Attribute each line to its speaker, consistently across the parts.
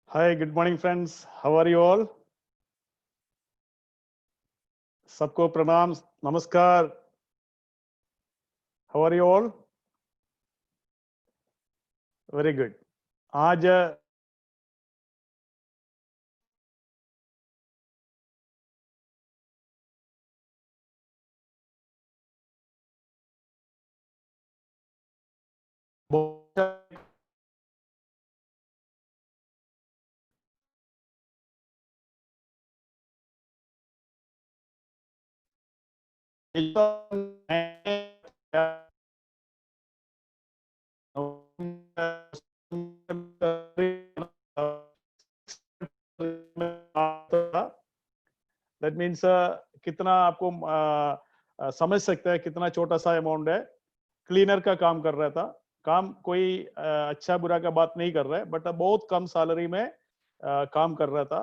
Speaker 1: Hi, good morning friends. How are you all? सबको प्रणाम, नमस्कार. How are you all? Very good. आज that means कितना आपको समझ सकते हैं कितना छोटा सा अमाउंट है. क्लीनर का काम कर रहा था. काम कोई अच्छा बुरा का बात नहीं कर रहा है, बट बहुत कम सैलरी में काम कर रहा था.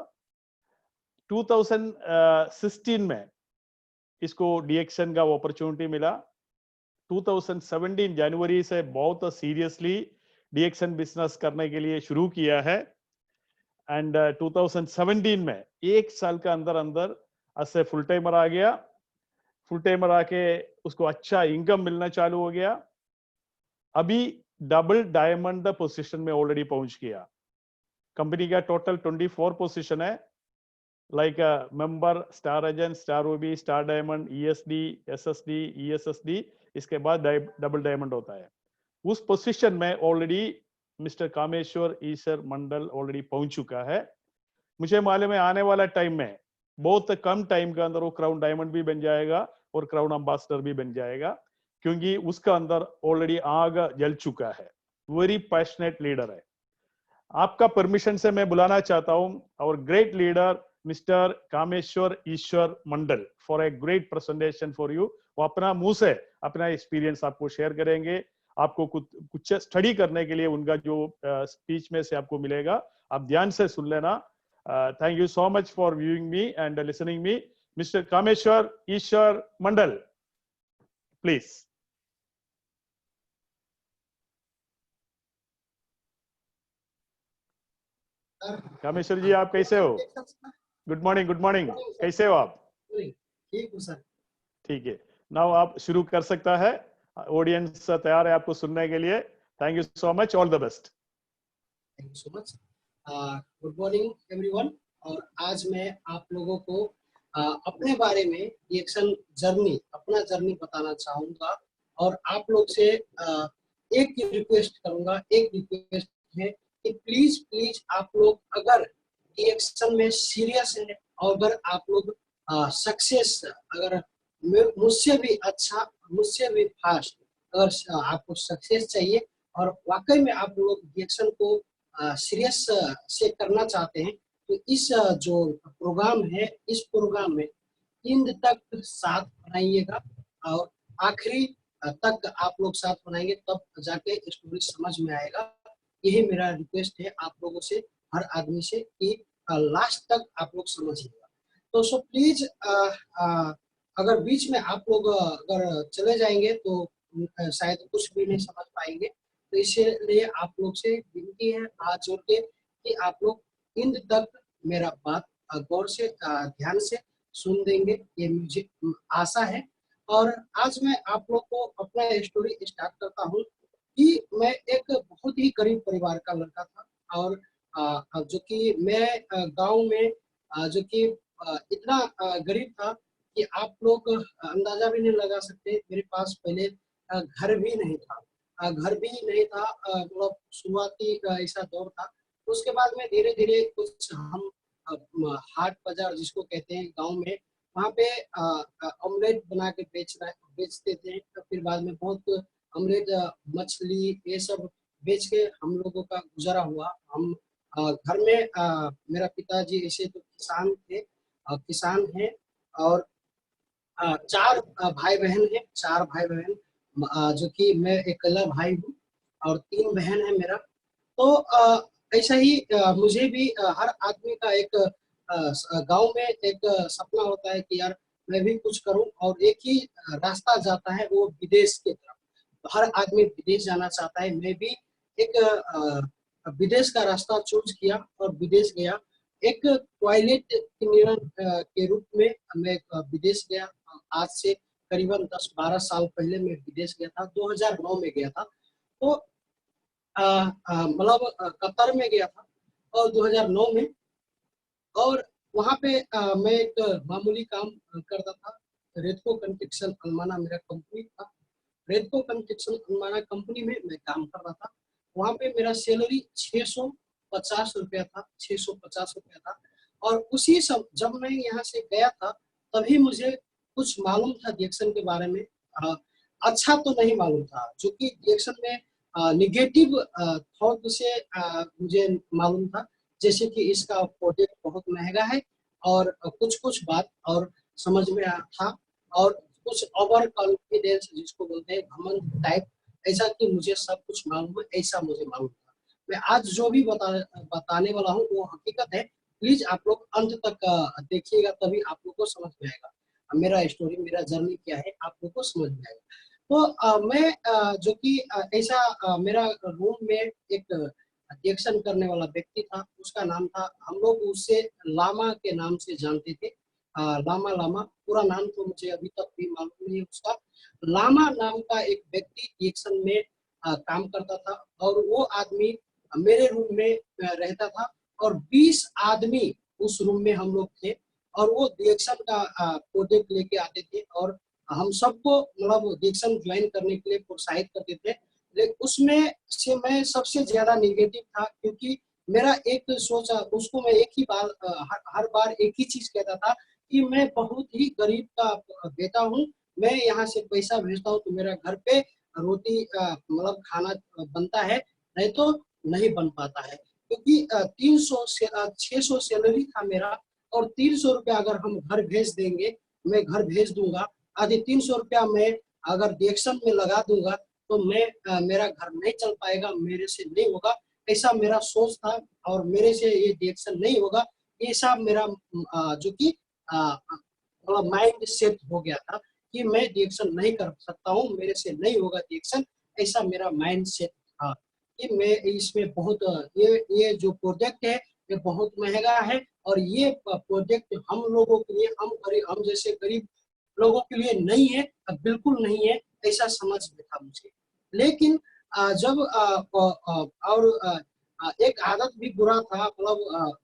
Speaker 1: 2016 में इसको डीएक्शन का अपॉर्चुनिटी मिला. 2017 जनवरी से बहुत सीरियसली डीएक्शन बिजनेस करने के लिए शुरू किया है. एंड 2017 में एक साल का अंदर अंदर ऐसे फुल टाइमर आ गया. फुल टाइमर आके उसको अच्छा इनकम मिलना चालू हो गया. अभी डबल डायमंड पोजीशन में ऑलरेडी पहुंच गया. कंपनी का टोटल 24 पोजीशन है, like member, star agent, star OB, star diamond, ESD, SSD, ESSD. इसके बाद डबल डायमंड होता है. उस पोजीशन में already mister Kameshwar Ishwar Mandal already पहुंच चुका है. मुझे मालूम है आने वाला टाइम में बहुत कम टाइम के अंदर वो क्राउन डायमंड भी बन जाएगा और क्राउन एम्बेसडर भी बन जाएगा, क्योंकि उसका अंदर ऑलरेडी आग जल चुका है. वेरी पैशनेट लीडर है. आपका परमिशन से मैं बुलाना चाहता हूं और great leader mister Kameshwar Ishwar Mandal for a great presentation for you. वो अपना मुंह से अपना एक्सपीरियंस आपको शेयर करेंगे. आपको कुछ स्टडी करने के लिए उनका जो स्पीच में से आपको मिलेगा, आप ध्यान से सुन लेना. Thank you so much for viewing me and listening me. Mr. Kameshwar Ishwar Mandal, please. Kameshwar जी, आप कैसे हो? Good morning, good morning. कैसे हो आप?
Speaker 2: ठीक हूँ सर.
Speaker 1: ठीक है. नाउ आप शुरू कर सकता है. ऑडियंस तैयार है आपको सुनने के लिए. Thank you so much. All the best.
Speaker 2: Thank you so much. Good morning everyone. और आज मैं आप लोगों को अपने बारे में रिएक्शन जर्नी, अपना जर्नी बताना चाहूँगा. और आप लोग से एक रिक्वेस्ट करूँगा. एक रिक्वेस्ट है कि प्लीज प्लीज आप लोग अगर रिएक्शन में सीरियस है और अगर आप लोग सक्सेस, अगर मुझसे भी अच्छा, मुझसे भी फास्ट अगर आपको सक्सेस चाहिए और वाकई में आप लोग रिएक्शन को सीरियस से करना चाहते हैं, तो इस जो प्रोग्राम है, इस प्रोग्राम में एंड तक साथ बनाइएगा और आखिरी तक आप लोग साथ बनाएंगे, तब जाके स्टोरी समझ में आएगा. यही मेरा रिक्वेस्ट है आप लोगों से, हर आदमी से, कि लास्ट तक आप लोग समझिएगा. तो सो प्लीज अगर बीच में आप लोग अगर चले जाएंगे तो शायद कुछ भी नहीं समझ पाएंगे. तो इसलिए आप लोग से विनती है हाथ जोड़ के कि आप लोग इंद तक मेरा बात गौर से, ध्यान से सुन देंगे, ये मुझे आशा है. और आज मैं आप लोग को अपना स्टोरी स्टार्ट करता हूँ कि मैं एक बहुत ही गरीब परिवार का लड़का था. और जो कि मैं गांव में जो कि इतना गरीब था कि आप लोग अंदाजा भी नहीं लगा सकते. मेरे पास पहले घर भी नहीं था. मतलब शुरुआती ऐसा दौर था. उसके बाद में धीरे धीरे कुछ हम हाट बाजार जिसको कहते हैं गांव में, वहाँ पे ऑमलेट बना के बेचते थे. तो फिर बाद में बहुत ऑमलेट, मछली, ये सब बेच के हम लोगों का गुजारा हुआ. हम घर में मेरा पिताजी ऐसे तो किसान थे, किसान हैं. और 4 भाई बहन हैं, 4 भाई बहन, जो कि मैं अकेला भाई हूँ और 3 बहन है मेरा. तो ऐसा ही मुझे भी हर आदमी का एक गांव में एक सपना होता है कि यार मैं भी कुछ करूं. और एक ही रास्ता जाता है, वो विदेश की तरफ. तो हर आदमी विदेश जाना चाहता है. मैं भी एक विदेश का रास्ता चूज किया और विदेश गया। एक टॉयलेट क्लीनर के रूप में मैं विदेश गया। आज से करीबन 10-12 साल पहले मैं विदेश गया था, 2009 में गया था। तो मतलब कतर में गया था और 2009 में, और वहाँ पे मैं एक मामूली काम करता था। रेडको कंस्ट्रक्शन अल्माना मेरा कंपनी था। रेडको कंस्ट्रक्शन अल्माना कंपनी में मैं काम कर रहा था। वहाँ पे मेरा सैलरी 650 रुपया था, 650 रुपया था। और उसी सब जब मैं यहाँ से गया था तभी मुझे कुछ मालूम था डिएक्शन के बारे में। अच्छा तो नहीं मालूम था, जो कि डिएक्शन में निगेटिव थॉट से मुझे मालूम था, जैसे कि इसका प्रोडक्ट बहुत महंगा है और कुछ बात और समझ में था, और कुछ ओवर कॉन्फिडेंस जिसको बोलते हैं घमंड टाइप, ऐसा कि मुझे सब कुछ मालूम है, ऐसा मुझे मालूम था। मैं आज जो भी बताने वाला हूँ वो हकीकत है। प्लीज आप लोग अंत तक देखिएगा, तभी आप लोग को समझ में आएगा मेरा स्टोरी, मेरा जर्नी क्या है, आप लोग को समझ में आएगा। तो मैं जो कि ऐसा मेरा रूम में एक रिएक्शन करने वाला व्यक्ति था, उसका नाम था, हम लोग उससे लामा के नाम से जानते थे। लामा लामा पूरा नाम तो मुझे अभी तक भी मालूम नहीं है उसका। लामा नाम का एक व्यक्ति रिएक्शन में काम करता था, और वो आदमी मेरे रूम में रहता था, और 20 आदमी उस रूम में हम लोग थे, और वो रिएक्शन का प्रोजेक्ट लेके आते थे, और हम सबको मतलब रिएक्शन ज्वाइन करने के लिए प्रोत्साहित करते थे। लेकिन उसमें से मैं सबसे ज्यादा निगेटिव था, क्योंकि मेरा एक सोच, उसको मैं एक ही बार हर बार एक ही चीज कहता था कि मैं बहुत ही गरीब का बेटा हूँ। मैं यहाँ से पैसा भेजता हूँ तो मेरा घर पे रोटी मतलब खाना बनता है, नहीं तो नहीं बन पाता है। क्योंकि 300 से 600 सैलरी था मेरा, और 300 रुपया अगर हम घर भेज देंगे, मैं घर भेज दूंगा, आधे 300 रुपया मैं अगर डिएक्शन में लगा दूंगा तो मैं मेरा घर नहीं चल पाएगा, मेरे से नहीं होगा, ऐसा मेरा सोच था। और मेरे से ये डिएक्शन नहीं होगा, ये सब मेरा जो कि मतलब माइंड सेट हो गया था कि मैं डिएक्शन नहीं कर सकता हूँ, मेरे से नहीं होगा डिएक्शन, ऐसा मेरा माइंड सेट था। कि मैं इसमें बहुत ये जो प्रोजेक्ट है ये बहुत महंगा है, और ये प्रोजेक्ट हम लोगों के लिए, हम जैसे गरीब लोगों के लिए नहीं है, बिल्कुल नहीं है, ऐसा समझ में था मुझे। लेकिन जब और एक आदत भी बुरा था, मतलब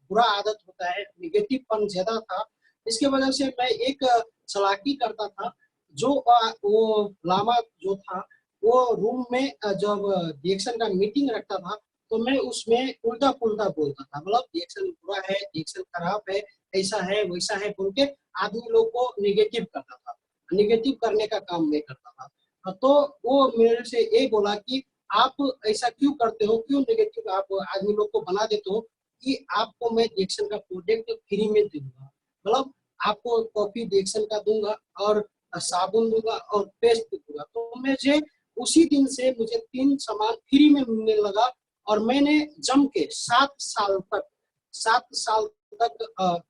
Speaker 2: बुरा आदत होता है, निगेटिवपन ज्यादा था। इसके वजह से मैं एक चालाकी करता था। जो वो लामा जो था, वो रूम में जब रिएक्शन का मीटिंग रखता था तो मैं उसमें उल्टा पुल्टा बोलता था, मतलब रिएक्शन बुरा है, रिएक्शन खराब है, ऐसा है वैसा है बोल के आदमी लोग को निगेटिव करता था, निगेटिव करने का काम मैं करता था। तो वो मेरे से ये बोला कि आप ऐसा क्यों करते हो, क्यों नेगेटिव आप आदमी लोग को बना देते हो, कि आपको मैं रिएक्शन का प्रोडक्ट फ्री में दूंगा, मतलब आपको कॉफी रिएक्शन का दूंगा, और साबुन दूंगा और पेस्ट दूंगा। तो मुझे उसी दिन से मुझे 3 सामान फ्री में मिलने लगा, और मैंने जम के 7 साल तक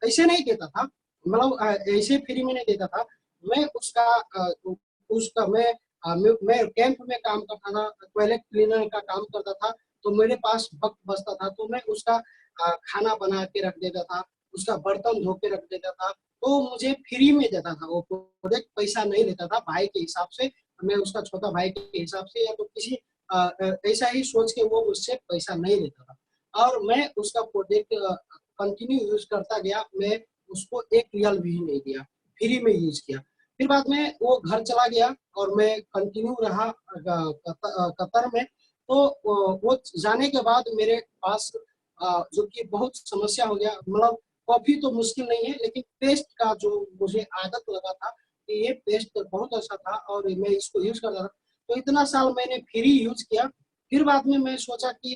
Speaker 2: ऐसे नहीं देता था, मतलब ऐसे फ्री में नहीं देता था। मैं उसका मैं कैंप में काम करता था, टॉयलेट क्लीनर का काम करता था, तो मेरे पास वक्त बचता था तो मैं उसका खाना बना के रख देता था, उसका बर्तन धो के रख देता था। तो मुझे फ्री में देता था वो प्रोडक्ट, पैसा नहीं लेता था, भाई के हिसाब से, मैं उसका छोटा भाई के हिसाब से, या तो किसी ऐसा ही सोच के वो मुझसे पैसा नहीं लेता था। और मैं उसका प्रोडक्ट कंटिन्यू यूज करता गया, मैं उसको 1 रियल भी नहीं दिया, फ्री में यूज किया। फिर बाद में वो घर चला गया और मैं कंटिन्यू रहा कतर में। तो वो जाने के बाद मेरे पास जो कि बहुत समस्या हो गया, मतलब कॉफी तो मुश्किल नहीं है, लेकिन पेस्ट का जो मुझे आदत लगा था कि ये पेस्ट बहुत अच्छा था और मैं इसको यूज करता था। तो इतना साल मैंने फ्री यूज किया। फिर बाद में मैं सोचा कि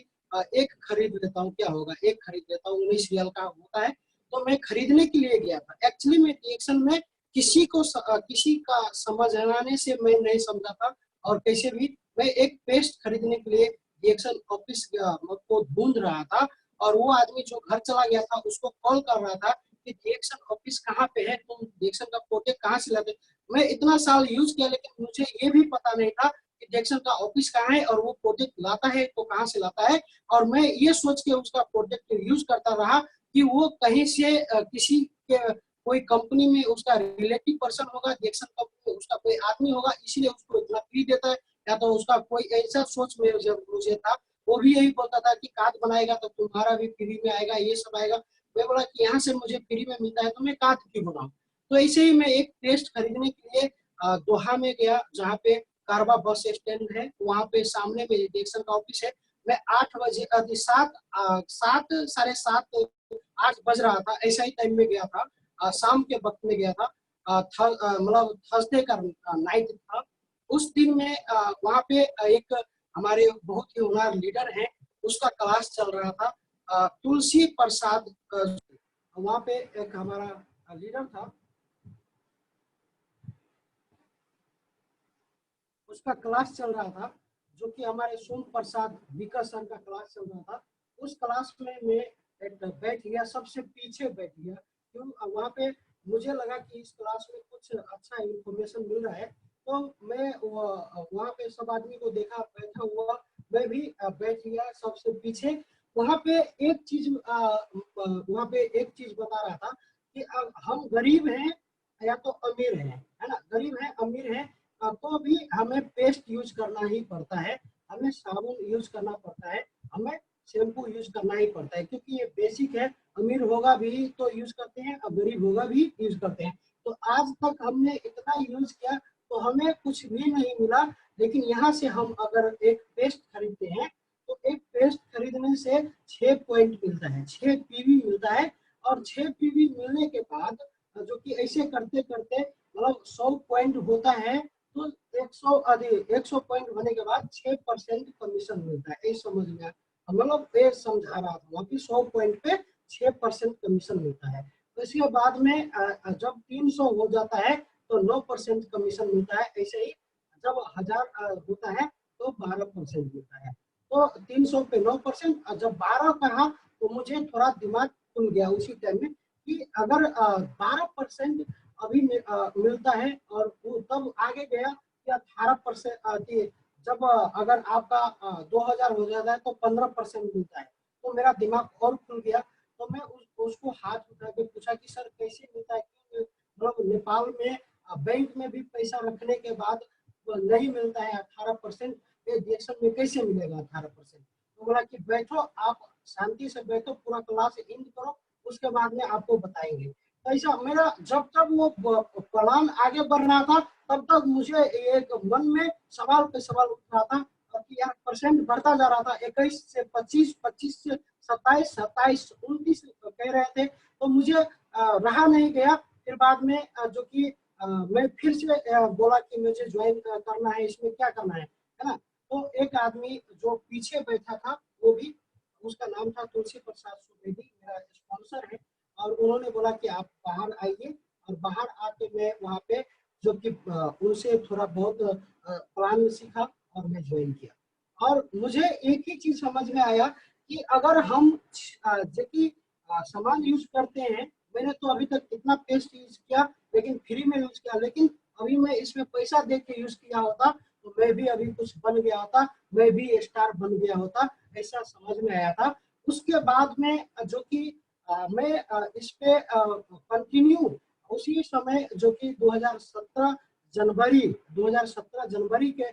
Speaker 2: एक खरीद लेता हूँ, क्या होगा, एक खरीद लेता हूँ, 19 रियल का होता है। तो मैं खरीदने के लिए गया था। एक्चुअली में रिएक्शन में किसी का समझ आने से मैं नहीं समझा था, और कैसे भी मैं एक पेस्ट खरीदने के लिए रिएक्शन ऑफिस को ढूंढ रहा था, और वो आदमी जो घर चला गया था उसको कॉल कर रहा था कि रिएक्शन ऑफिस कहाँ पे है, तुम रिएक्शन का प्रोडक्ट कहाँ से लाते। मैं इतना साल यूज किया, लेकिन मुझे ये भी पता नहीं था कि डिएक्शन का ऑफिस कहाँ है और वो प्रोजेक्ट लाता है तो कहाँ से लाता है, और मैं ये सोच के उसका प्रोजेक्ट यूज करता रहा कि वो कहीं से किसी के कोई कंपनी में उसका रिलेटिव पर्सन होगा, डिएक्शन कंपनी में उसका कोई आदमी होगा, इसीलिए उसको इतना फ्री देता है, या तो उसका कोई ऐसा सोच में जब मुझे था, वो भी यही बोलता था कि कार्ड बनाएगा तो तुम्हारा भी फ्री में आएगा, ये सब आएगा। मैं बोला कि यहाँ से मुझे फ्री में मिलता है तो मैं कार्ड क्यों बनाऊं। तो ऐसे ही मैं एक टेस्ट खरीदने के लिए दोहा में गया, जहाँ पे कारवा बस स्टैंड है, वहाँ पे सामने में डिएक्शन का ऑफिस है। मैं 8 बजे 8 बज रहा था, ऐसा ही टाइम में गया था, शाम के वक्त में गया था, मतलब थर्सडे का नाइट था। उस दिन में वहाँ पे एक हमारे बहुत ही होनहार लीडर हैं, उसका क्लास चल रहा था, तुलसी प्रसाद। वहाँ पे एक हमारा लीडर था, उसका क्लास चल रहा था, जो कि हमारे सोम प्रसाद विकास सर का क्लास चल रहा था। उस क्लास में मैं बैठ गया, सबसे पीछे बैठ गया, क्यों वहाँ पे मुझे लगा कि इस क्लास में कुछ अच्छा इंफॉर्मेशन मिल रहा है। तो मैं वहाँ पे सब आदमी को देखा बैठा हुआ, मैं भी बैठ गया सबसे पीछे। वहाँ पे एक चीज बता रहा था कि अब हम गरीब हैं या तो अमीर हैं, है ना, गरीब हैं अमीर हैं, तो भी हमें पेस्ट यूज करना ही पड़ता है, हमें साबुन यूज करना पड़ता है, हमें शैम्पू यूज करना ही पड़ता है, क्योंकि ये बेसिक है। अमीर होगा भी तो यूज करते हैं और गरीब होगा भी यूज करते हैं। तो आज तक हमने इतना यूज किया तो हमें कुछ भी नहीं मिला, लेकिन यहाँ से हम अगर एक पेस्ट खरीदते हैं तो एक पेस्ट खरीदने से 6 पॉइंट मिलता है, 6 पीवी मिलता है। और 6 पीवी मिलने के बाद जो कि ऐसे करते करते मतलब 100 पॉइंट होता है, तो 100 पॉइंट होने के बाद 6% कमीशन मिलता है। ये समझ में मतलब ये समझा रहा था कि 100 पॉइंट पे 6% कमीशन मिलता है। तो इसके बाद में जब 300 हो जाता है तो 9% कमीशन मिलता है। ऐसे ही जब 1000 होता है तो 12% मिलता है। तो 300 पे 9%, और जब 12 कहा तो मुझे थोड़ा दिमाग खुल गया उसी टाइम में कि अगर 12% अभी मिलता है, और वो तब आगे गया कि 18%, जब अगर आपका 2000 हो जाता है तो 15% मिलता है। तो मेरा दिमाग और खुल गया। तो मैं उसको हाथ उठा के पूछा कि सर कैसे मिलता है, क्यों मतलब नेपाल में बैंक में भी पैसा रखने के बाद नहीं मिलता है 18%, ये डिएक्शन में कैसे मिलेगा 18%। तो बोला कि बैठो, आप शांति से बैठो, पूरा क्लास एंड करो, उसके बाद में आपको बताएंगे। तो ऐसा मेरा जब तक वो प्लान आगे बढ़ रहा था, तब तक मुझे एक मन में सवाल पे सवाल उठ रहा था कि यार परसेंट बढ़ता जा रहा था, 21 से 25, 25 से 27, 27, 29 कह रहे थे। तो मुझे रहा नहीं गया। फिर बाद में जो कि मैं फिर से बोला कि मुझे ज्वाइन करना है, इसमें क्या करना है ना। तो एक आदमी जो पीछे बैठा था, वो भी, उसका नाम था तुलसी प्रसाद सुवेदी, मेरा स्पॉन्सर है, और उन्होंने बोला कि आप बाहर आइए। और बाहर आके मैं वहाँ पे जो कि उनसे थोड़ा बहुत प्लान सीखा और मैं ज्वाइन किया। और मुझे एक ही चीज समझ में आया कि अगर हम जो कि सामान यूज करते हैं, मैंने तो अभी तक कितना पेस्ट यूज किया, लेकिन फ्री में यूज किया, लेकिन अभी मैं इसमें पैसा दे के यूज किया होता तो मैं भी अभी कुछ बन गया होता, मैं भी स्टार बन गया होता, ऐसा समझ में आया था। उसके बाद में जो कि मैं इस पे कंटिन्यू उसी समय जो कि 2017 जनवरी के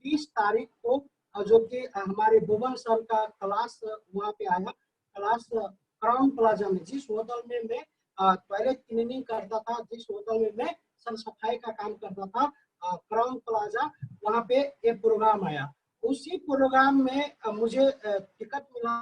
Speaker 2: 20 तारीख को जो कि हमारे भुवन सर का क्लास वहाँ पे आया। क्लास क्राउन प्लाजा में, जिस होटल में मैं टॉयलेट क्लीनिंग करता था, जिस होटल में मैं साफ सफाई का काम करता था, क्राउन प्लाजा, वहाँ पे एक प्रोग्राम आया। उसी प्रोग्राम में मुझे टिकट मिला,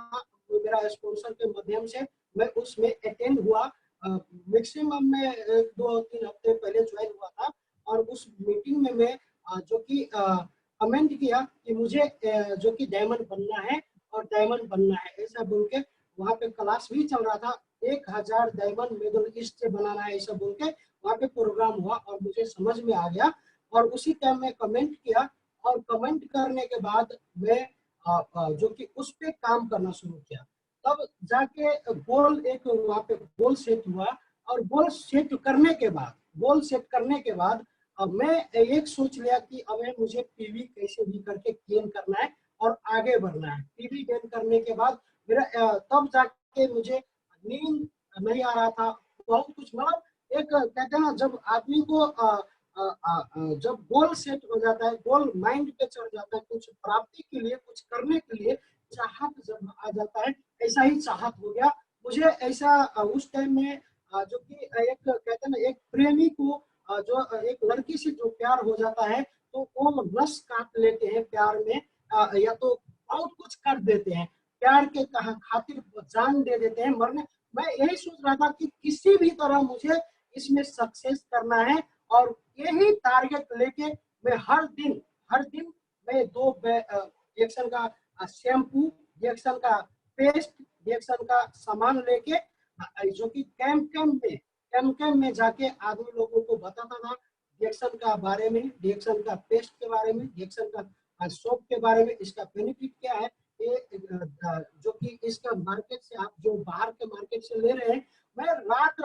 Speaker 2: मेरा स्पॉन्सर के माध्यम से मैं उसमें अटेंड हुआ। मैक्सिमम में 2-3 हफ्ते पहले ज्वाइन हुआ था, और उस मीटिंग में मैं जो कि कमेंट किया कि मुझे जो कि डायमंड बनना है और डायमंड बनना है, ऐसा बोल के वहाँ पे क्लास भी चल रहा था। 1000 डायमंड मिडिल ईस्ट से बनाना है, ऐसा बोल के वहाँ पे प्रोग्राम हुआ, और मुझे समझ में आ गया। और उसी टाइम में कमेंट किया, और कमेंट करने के बाद मैं जो कि उस पे काम करना शुरू किया। तब जाके गोल एक वहाँ पे गोल सेट हुआ, और गोल सेट करने के बाद मैं एक सोच लिया कि अब मुझे पीवी कैसे भी करके गेन करना है और आगे बढ़ना है। पीवी गेन करने के बाद मेरा तब जाके मुझे नींद नहीं आ रहा था, बहुत कुछ मतलब एक कहते हैं ना, जब आदमी को जब गोल सेट हो जाता है, गोल माइंड पे चढ़ जाता है, कुछ प्राप्ति के लिए, कुछ करने के लिए चाहत जब आ जाता है, ऐसा ही चाहत हो गया मुझे। ऐसा उस टाइम में जो कि एक कहते हैं ना, एक प्रेमी को जो एक लड़की से जो प्यार हो जाता है तो वो नस काट लेते हैं प्यार में, या तो बहुत कुछ कर देते हैं प्यार के खातिर, जान दे देते हैं मरने। मैं यही सोच रहा था कि किसी भी तरह मुझे इसमें सक्सेस करना है, और यही टारगेट लेके मैं हर दिन मैं 2 रिएक्शन का शैम्पू, रिएक्शन का पेस्ट, रिएक्शन का सामान लेके जो कि कैंप में जाके आदमी लोगों को बताता था रिएक्शन का बारे में, रिएक्शन का पेस्ट के बारे में, रिएक्शन का सोप के बारे में, इसका बेनिफिट क्या है। ये जो कि इसका मार्केट से, आप जो बाहर के मार्केट से ले रहे हैं, मैं रात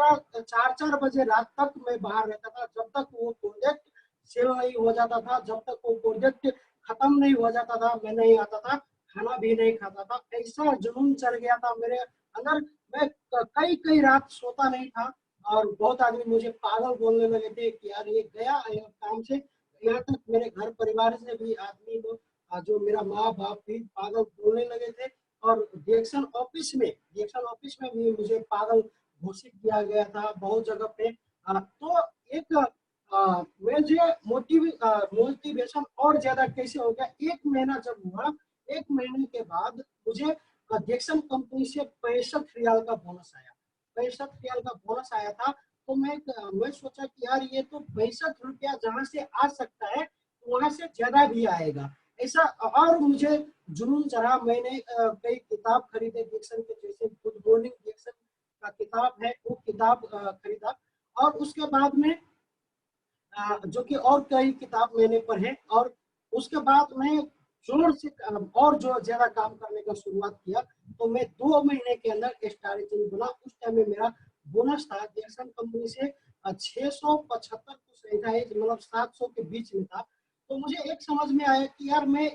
Speaker 2: 4 बजे रात तक मैं बाहर रहता था, जब तक वो प्रोजेक्ट सेल नहीं हो जाता था, जब तक वो प्रोजेक्ट खत्म नहीं हो जाता था, मैं नहीं आता था, खाना भी नहीं खाता था। ऐसा जुनून चढ़ गया था मेरे अंदर, मैं कई रात सोता नहीं था, और बहुत आदमी मुझे पागल बोलने लगे थे कि यार ये गया काम से। यहाँ तक मेरे घर परिवार से भी आदमी लोग, जो मेरा माँ बाप भी पागल बोलने लगे थे, और रिएक्शन ऑफिस में भी मुझे पागल घोषित किया गया था बहुत जगह पे। तो एक मुझे मोटिवेशन और ज्यादा कैसे हो गया, 1 महीना जब हुआ, 1 महीने के बाद मुझे रिएक्शन कंपनी से 65 रियाल का बोनस आया। 65 रियाल का बोनस आया था, तो मैं सोचा कि यार ये तो 65 रुपया जहाँ से आ सकता है वहां से ज्यादा भी आएगा ऐसा। और मुझे जुनून चढ़ा, मैंने कई किताब खरीदे रिएक्शन के, जैसे गुड मॉर्निंग रिएक्शन का किताब है, वो किताब खरीदा, और उसके बाद में जो कि और कई किताब मैंने पढ़े, और उसके बाद मैं जोर से और जो ज्यादा काम करने का शुरुआत किया। तो मैं 2 महीने के अंदर स्टार एजेंट बना। उस टाइम में मेरा बोनस था रिएक्शन कंपनी से 675 कुछ नहीं था, मतलब 700 के बीच में था। तो मुझे एक समझ में आया कि यार मैं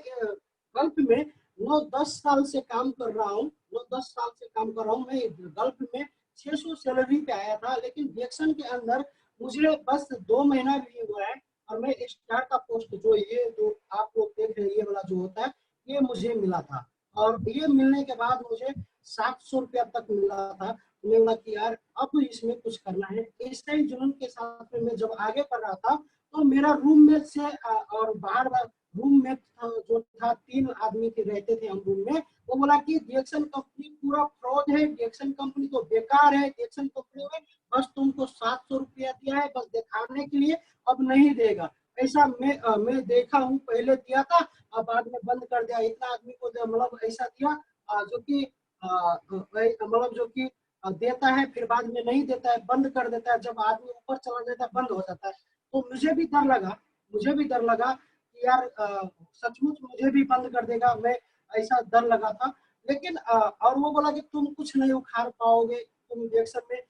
Speaker 2: गल्फ में 9-10 साल से काम कर रहा हूँ, 9-10 साल से काम कर रहा हूँ। मैं गल्फ में 600 सैलरी पे आया था, लेकिन रिएक्शन के अंदर मुझे बस 2 महीना भी हुआ है, और मैं स्टार का पोस्ट जो आप लोग देख रहे हैं, ये वाला जो होता है, ये मुझे मिला था। और ये मिलने के बाद मुझे 700 रुपया तक मिला था। मुझे लगा कि यार अब इसमें कुछ करना है। ऐसे ही जुनून के साथ में मैं जब आगे बढ़ रहा था, तो मेरा रूममेट से और बाहर रूममेट जो था, 3 आदमी के रहते थे हम रूम में, वो बोला कि रिएक्शन कंपनी पूरा फ्रॉड है, रिएक्शन कंपनी तो बेकार है, रिएक्शन कंपनी में बस तुमको 700 रुपया दिया है बस दिखाने के लिए, अब नहीं देगा। ऐसा मैं देखा हूँ, पहले दिया था, अब बाद में बंद कर दिया। इतना आदमी को मतलब ऐसा दिया जो कि मतलब जो कि देता है, फिर बाद में नहीं देता है, बंद कर देता है। जब आदमी ऊपर चला जाता है बंद हो जाता है। तो मुझे भी डर लगा कि यार सचमुच मुझे भी बंद कर देगा, मैं ऐसा डर लगा था। लेकिन और वो बोला कि तुम कुछ नहीं उखाड़ पाओगे, तुम रिएक्शन में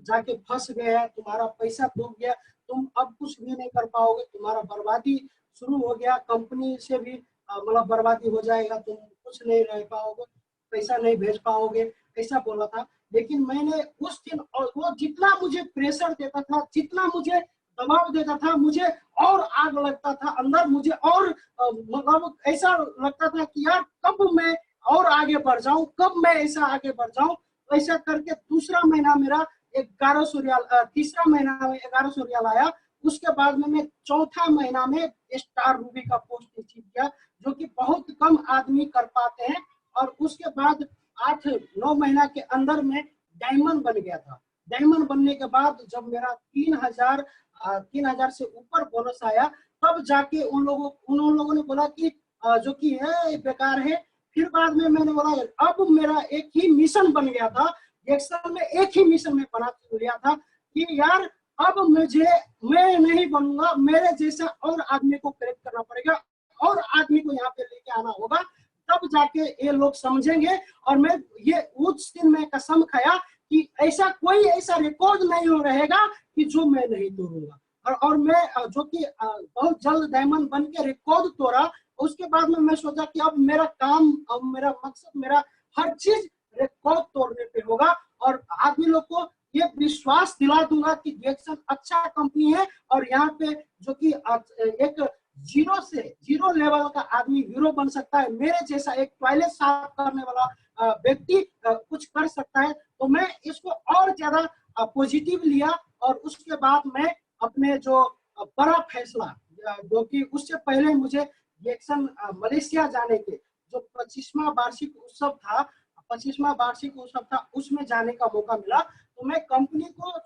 Speaker 2: जाके फंस गए हैं, तुम्हारा पैसा डूब गया, तुम अब कुछ भी नहीं कर पाओगे, तुम्हारा बर्बादी शुरू हो गया, कंपनी से भी मतलब बर्बादी हो जाएगा, तुम कुछ नहीं रह पाओगे, पैसा नहीं भेज पाओगे, ऐसा बोला था। लेकिन मैंने उस दिन, और वो जितना मुझे प्रेशर देता था, जितना मुझे दबाव देता था, मुझे और आग लगता था अंदर, मुझे और मतलब ऐसा लगता था कि यार कब मैं और आगे बढ़ जाऊं, कब मैं ऐसा आगे बढ़ जाऊं। ऐसा करके दूसरा महीना मेरा 1100 रियाल, तीसरा महीना में 1100 रियाल आया। उसके बाद में मैं चौथा महीना में स्टार रूबी का पोस्ट अचीव किया, जो कि बहुत कम आदमी कर पाते हैं। और उसके बाद 8-9 महीना के अंदर में डायमंड बन गया था। डायमंड बनने के बाद जब मेरा 3000 से ऊपर बोनस आया, तब जाके उन लोगों ने बोला कि जो कि है बेकार है। फिर बाद में मैंने बोला अब मेरा एक ही मिशन बन गया था, रिएक्शन में एक ही मिशन में बना लिया था कि यार अब मैं नहीं बनूंगा, मेरे जैसा और आदमी को करेक्ट करना पड़ेगा, और आदमी को यहाँ पे लेके आना होगा, तब जाके ये लोग समझेंगे। और मैं ये उस दिन में कसम खाया कि ऐसा कोई ऐसा रिकॉर्ड नहीं रहेगा कि जो मैं नहीं तोड़ूंगा। और मैं जो कि बहुत जल्द डायमंड बन के रिकॉर्ड तोड़ा। उसके बाद में मैं सोचा कि अब मेरा काम, अब मेरा मकसद, मेरा हर चीज रिकॉर्ड तोड़ने पे होगा और आदमी लोग को ये विश्वास दिला दूंगा कि डिएक्सन अच्छा कंपनी है और यहाँ पे जो कि एक जीरो लेवल का आदमी हीरो बन सकता है। मेरे जैसा एक टॉयलेट साफ करने वाला व्यक्ति कुछ कर सकता है। तो मैं इसको और ज्यादा पॉजिटिव लिया और उसके बाद मैं अपने जो बड़ा फैसला, जो कि उससे पहले मुझे डिएक्सन मलेशिया जाने के जो 25वां वार्षिक उत्सव था, 25वां वार्षिक उत्सव था, उसमें जाने का मौका मिला। तो मैं कंपनी को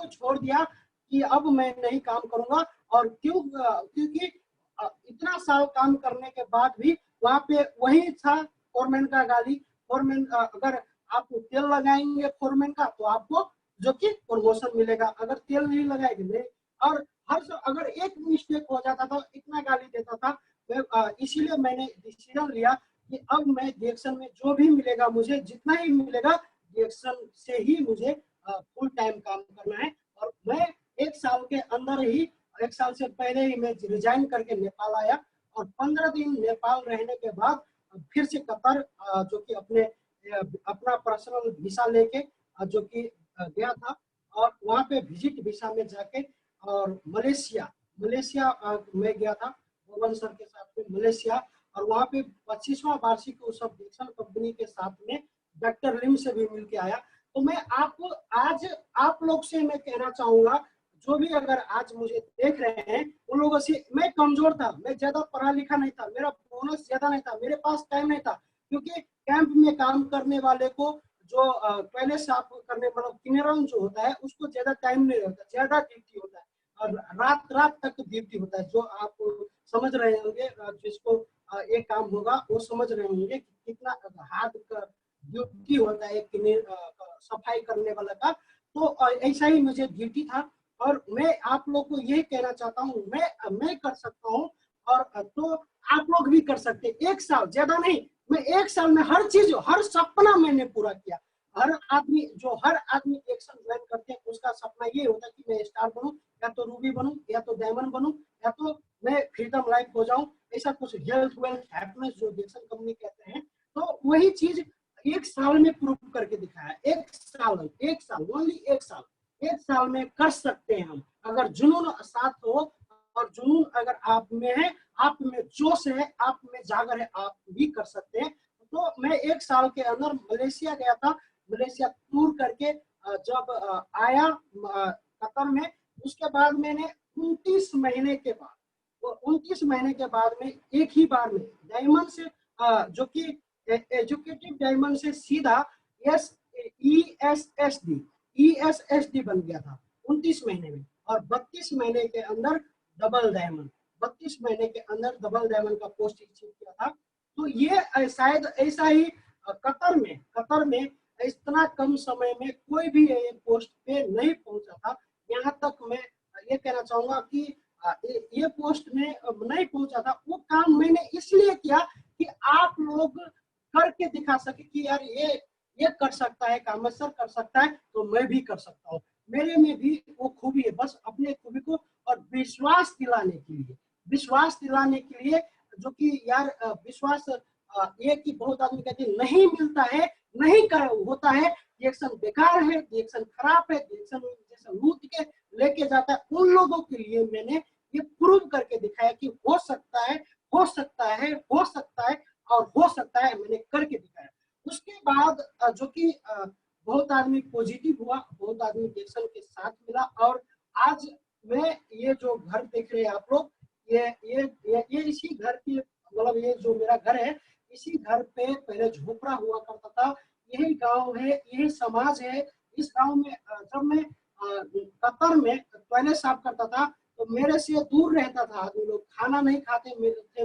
Speaker 2: छोड़ दिया कि अब मैं नहीं काम करूंगा। और क्योंकि इतना साल काम करने के बाद भी वहां पे वही था फोरमैन का गाली। फोरमैन, अगर आप तेल लगाएंगे फोरमैन का तो आपको जो कि प्रमोशन मिलेगा, अगर तेल नहीं लगाएंगे नहीं। और अगर एक मिस्टेक हो जाता था इतना गाली देता था। इसीलिए मैंने डिसीजन लिया कि अब मैं डिएक्सन में जो भी मिलेगा, मुझे जितना ही मिलेगा डिएक्सन से ही मुझे फुल टाइम काम करना है। और मैं एक साल के अंदर ही, एक साल से पहले ही मैं रिजाइन करके नेपाल आया और 15 दिन नेपाल रहने के बाद फिर से कतर जो कि अपना पर्सनल वीसा लेके जो कि गया था और वहाँ पे विजिट वीसा में जाके और मलेशिया में गया था भुवन सर के साथ में मलेशिया। और वहाँ पे 25वां वार्षिक उत्सव डिएक्सन कंपनी के साथ में डॉक्टर लिम से भी मिल के आया। तो मैं आपको आज आप लोग से मैं कहना चाहूंगा, जो भी अगर आज मुझे देख रहे हैं उन लोगों से, मैं कमजोर था, मैं ज्यादा पढ़ा लिखा नहीं था, मेरा बोनस ज्यादा नहीं था, मेरे पास टाइम नहीं था। क्योंकि कैंप में काम करने वाले को जो टॉयलेट साफ करने वाला क्लीनर जो होता है उसको ज्यादा टाइम नहीं रहता, ज्यादा ड्यूटी होता है और रात तक ड्यूटी होता है। जो आप समझ रहे होंगे, जिसको ये काम होगा वो समझ रहे होंगे कि कितना हाथ का ड्यूटी होता है एक सफाई करने वाला का। तो ऐसा ही मुझे ड्यूटी था और मैं आप लोग को यही कहना चाहता हूँ, मैं कर सकता हूँ और तो आप लोग भी कर सकते हैं। एक साल, ज्यादा नहीं, मैं एक साल में हर चीज, हर सपना मैंने पूरा किया। हर आदमी डिएक्सन ज्वाइन करते हैं उसका सपना ये होता है कि मैं स्टार बनूं, या तो रूबी बनूं, या तो डायमंड बनूं, या तो मैं फ्रीडम लाइफ हो जाऊं। ऐसा कुछ हेल्थ वेल्थ हैप्पीनेस जो डिएक्सन कंपनी कहते हैं, तो वही चीज एक साल में प्रूव करके दिखाया। एक साल ओनली एक साल में कर सकते हैं हम, अगर जुनून साथ हो और जुनून अगर आप में है, आप में जोश है, आप में जागर है, आप भी कर सकते हैं। तो मैं एक साल के अंदर मलेशिया गया था। मलेशिया टूर करके जब आया कतर में, उसके बाद मैंने 29 महीने के बाद, 29 महीने के बाद में एक ही बार में डायमंड से जो कि एजुकेटिव डायमंड से सीधा ESSD बन गया था 29 महीने में। और 32 महीने के अंदर डबल डायमंड, 32 महीने के अंदर डबल डायमंड का पोस्ट अचीव किया था। तो ये शायद ऐसा ही कतर में इतना कम समय में कोई भी ये पोस्ट पे नहीं पहुंचा था। यहाँ तक मैं ये कहना चाहूंगा कि ये पोस्ट में नहीं पहुंचा था। वो काम मैंने इसलिए किया कि आप लोग करके दिखा सके कि यार ये कर सकता है, कामेश्वर कर सकता है, तो मैं भी कर सकता हूँ। मेरे में भी वो खूबी है, बस अपने खूबी को और विश्वास दिलाने के लिए जो कि यार विश्वास ये कि बहुत आदमी कहते हैं नहीं मिलता है, नहीं कर होता है, डिएक्सन बेकार है, डिएक्सन खराब है, डिएक्सन जैसा लूट के लेके जाता है, उन लोगों के लिए मैंने ये प्रूव करके दिखाया कि हो सकता है और हो सकता है, मैंने करके दिखाया। उसके बाद जो कि बहुत आदमी पॉजिटिव हुआ, बहुत आदमी डिएक्सन के साथ मिला और आज मैं ये जो घर देख रहे हैं आप लोग, ये इसी घर की, मतलब ये जो मेरा घर है, इसी घर पे पहले झोपड़ा हुआ करता था। यही गांव है, यही समाज है। इस गांव में जब मैं कतर में टॉयलेट साफ करता था तो मेरे से दूर रहता था आदमी लोग, खाना नहीं खाते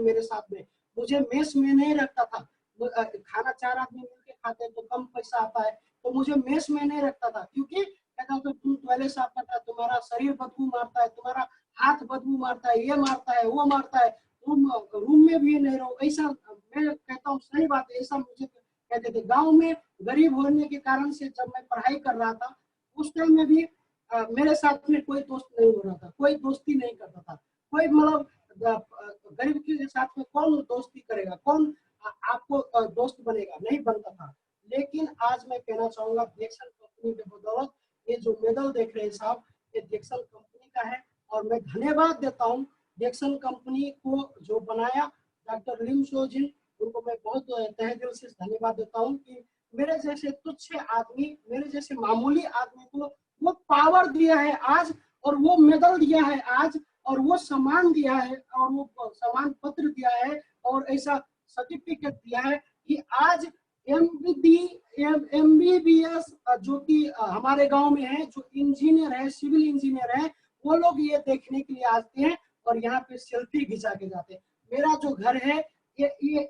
Speaker 2: मेरे साथ में, मुझे मेस में नहीं रखता था। खाना 4 आदमी मिलकर खाते हैं तो कम पैसा आता है, तो मुझे मेस में नहीं रखता था। क्योंकि कहता था तुम टॉयलेट साफ करता है, तुम्हारा शरीर बदबू मारता है, तुम्हारा हाथ बदबू मारता है, ये मारता है, वो मारता है, तुम रूम में भी नहीं रहो। ऐसा मैं कहता हूँ, सही बात है, ऐसा मुझे कहते थे। गाँव में गरीब होने के कारण से जब मैं पढ़ाई कर रहा था उस टाइम में भी मेरे साथ में कोई दोस्त नहीं हो रहा था, कोई दोस्ती नहीं करता था, कोई मतलब गरीब के साथ में कौन दोस्ती करेगा, कौन आपको दोस्त बनेगा, नहीं बनता था। लेकिन आज मैं कहना चाहूंगा डिएक्सन कंपनी के बदौलत ये जो मेडल देख रहे हैं साहब, ये डिएक्सन कंपनी का है। और मैं धन्यवाद देता हूँ डिएक्सन कंपनी को जो बनाया डॉक्टर लिम शो जिन, उनको मैं बहुत तहे दिल से धन्यवाद देता हूँ कि मेरे जैसे तुच्छ आदमी, मेरे जैसे मामूली आदमी को वो पावर दिया है आज, और वो मेडल दिया है आज, और वो सम्मान दिया है, और वो सम्मान पत्र दिया है, और ऐसा सर्टिफिकेट दिया है कि आज एमबीबीएस जो कि हमारे गांव में है, जो इंजीनियर है, सिविल इंजीनियर है, वो लोग ये देखने के लिए आते हैं और यहाँ पे सेल्फी खिंचा के जाते हैं। मेरा जो घर है, ये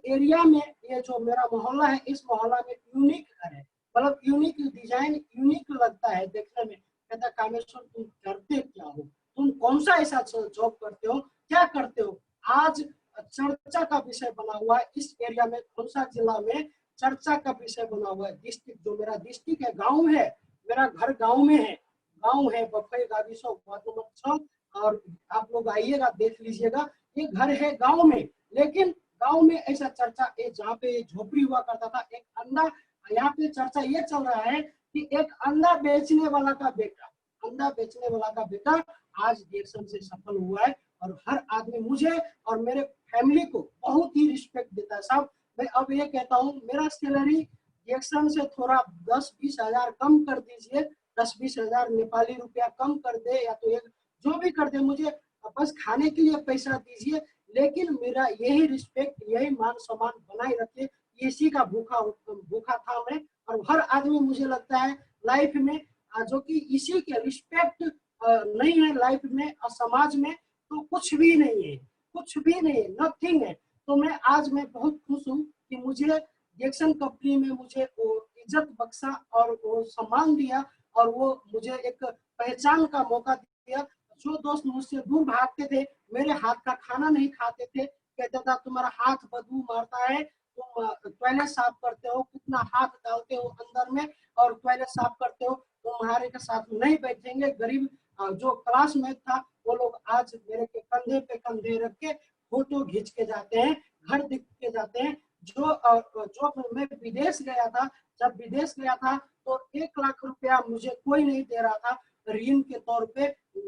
Speaker 2: एरिया में, ये जो मेरा मोहल्ला है, इस मोहल्ला में यूनिक घर है, मतलब यूनिक डिजाइन, यूनिक लगता है देखने में। कहता कामेश्वर तुम करते क्या हो, तुम कौन सा ऐसा जॉब करते हो, क्या करते हो। आज चर्चा का विषय बना हुआ है इस एरिया में, खोंसा जिला में चर्चा का विषय बना हुआ है। डिस्ट्रिक्ट जो मेरा डिस्ट्रिक्ट है, गांव है, मेरा घर गांव में है, गांव है बफई गाविसो वार्ड नंबर 6। और आप लोग आइएगा, देख लीजिएगा, ये घर है गांव में। लेकिन गांव में ऐसा चर्चा, जहाँ पे झोपड़ी हुआ करता था, एक अंडा, यहाँ पे चर्चा ये चल रहा है कि एक अंडा बेचने वाला का बेटा, अंडा बेचने वाला का बेटा आज डिएक्सन से सफल हुआ है। और हर आदमी मुझे और मेरे फैमिली को बहुत ही रिस्पेक्ट देता है साहब। मैं अब ये कहता हूँ, मेरा सैलरी डिएक्सन से थोड़ा 10-20 हजार कम कर दीजिए, 10-20 हजार नेपाली रुपया कम कर दे, या तो एक जो भी कर दे, मुझे बस खाने के लिए पैसा दीजिए। लेकिन मेरा यही रिस्पेक्ट, यही मान सम्मान बनाए रखे, इसी का भूखा था मैं। और हर आदमी मुझे लगता है लाइफ में जो कि इसी के रिस्पेक्ट नहीं है लाइफ में और समाज में, तो कुछ भी नहीं है, कुछ भी नहीं है, नथिंग है। तो मैं बहुत खुश हूँ कि मुझे डिएक्सन कंपनी में मुझे वो इज्जत बख्शा और वो सम्मान दिया, और वो मुझे एक पहचान का मौका दिया। जो दोस्त मुझसे दूर भागते थे, मेरे हाथ का खाना नहीं खाते थे, कहता था तुम्हारा हाथ बदबू मारता है, तुम टॉयलेट साफ करते हो, कितना हाथ डालते हो अंदर में, और टॉयलेट साफ करते हो, तुम्हारे के साथ नहीं बैठेंगे। गरीब जो क्लासमेट था, वो लोग आज मेरे के कंधे पे कंधे रख के फोटो खींच के जाते हैं, घर दिख के जाते हैं। जो मैं विदेश गया था, जब विदेश गया था तो 1 लाख रुपया मुझे कोई नहीं दे रहा था ऋण के तौर पे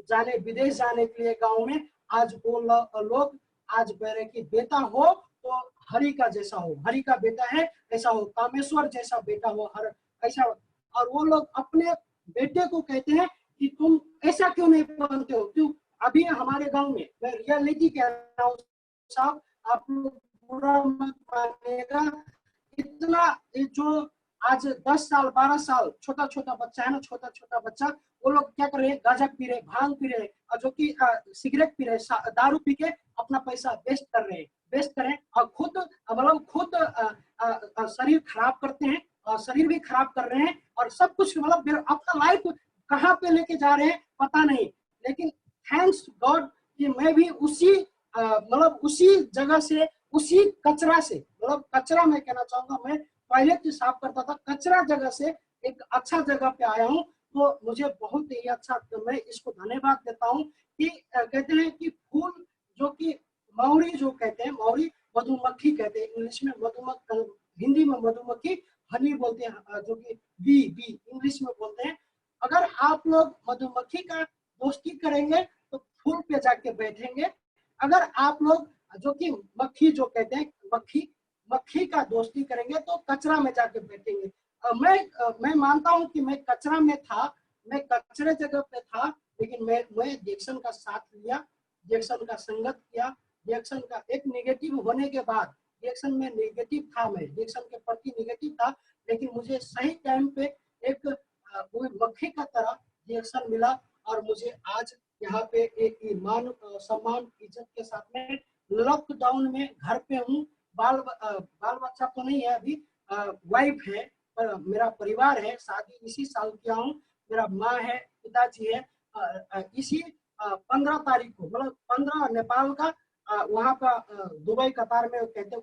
Speaker 2: जाने, विदेश जाने के लिए गांव में। आज वो लोग आज मेरे की बेटा हो तो हरि का जैसा हो, हरि का बेटा है ऐसा हो, कामेश्वर जैसा बेटा हो, हर ऐसा। और वो लोग अपने बेटे को कहते हैं कि तुम ऐसा क्यों नहीं बनते हो, क्यों। अभी हमारे गांव में, मैं रियलिटी कह रहा हूँ साहब, आप लोग बुरा मत मानिएगा, इतना जो आज 10 साल 12 साल छोटा छोटा बच्चा है ना, छोटा छोटा बच्चा, वो लोग क्या कर रहे हैं, गांजा पी रहे, भांग पी रहे, और जो कि सिगरेट पी रहे, दारू पी के अपना पैसा वेस्ट कर रहे हैं, वेस्ट करें, और खुद मतलब खुद शरीर खराब करते हैं, और शरीर भी खराब कर रहे हैं, और सब कुछ मतलब अपना लाइफ कहाँ पे लेके जा रहे हैं पता नहीं। लेकिन थैंक्स गॉड कि मैं भी उसी मतलब उसी जगह से, उसी कचरा से, मतलब कचरा मैं कहना चाहूंगा, मैं टॉयलेट साफ करता था, कचरा जगह से एक अच्छा जगह पे आया हूँ। तो मुझे बहुत ही अच्छा, तो मैं इसको धन्यवाद देता हूँ कि कहते हैं कि फूल जो कि मौरी जो कहते हैं, मौरी मधुमक्खी कहते हैं इंग्लिश में, मधुमक्खी हिंदी में मधुमक्खी हनी बोलते हैं, जो कि बी बी इंग्लिश में बोलते हैं। अगर आप लोग मधुमक्खी का दोस्ती करेंगे तो फूल पे जाके बैठेंगे। अगर आप लोग जो कि मक्खी जो कहते हैं, मक्खी मक्खी का दोस्ती करेंगे तो कचरा में जाके बैठेंगे। मैं मानता हूं कि मैं कचरा में था, मैं कचरे जगह पे था, लेकिन मैं डिएक्सन का साथ लिया, डिएक्सन का संगत किया। डिएक्सन का एक नेगेटिव होने के बाद, डिएक्सन में नेगेटिव था, मैं डिएक्सन के प्रति नेगेटिव था, लेकिन मुझे सही टाइम पे एक वो मक्खी का तरह डिएक्सन मिला, और मुझे आज यहाँ पे एक मान सम्मान इज्जत के साथ में लॉकडाउन में घर पे हूँ। बाल बच्चा तो नहीं है अभी, वाइफ है, पर मेरा परिवार है, शादी इसी साल किया हूँ, मेरा माँ है, पिताजी है। इसी 15 तारीख को, मतलब 15 नेपाल का, वहाँ का दुबई कतार में कहते हैं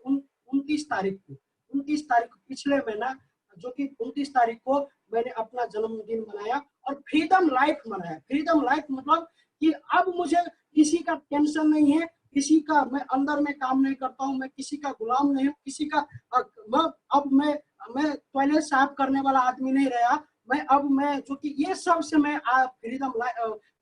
Speaker 2: 29 तारीख को, 29 तारीख पिछले महीना, जो कि 29 तारीख को मैंने अपना जन्मदिन मनाया। और फ्रीडम लाइफ बनाया। फ्रीडम लाइफ मतलब कि अब मुझे किसी का टेंशन नहीं है, किसी का मैं अंदर में काम नहीं करता हूँ, मैं किसी का गुलाम नहीं हूँ, किसी का अब मैं टॉयलेट साफ करने वाला आदमी नहीं रहा। मैं जो कि ये सब से मैं फ्रीडम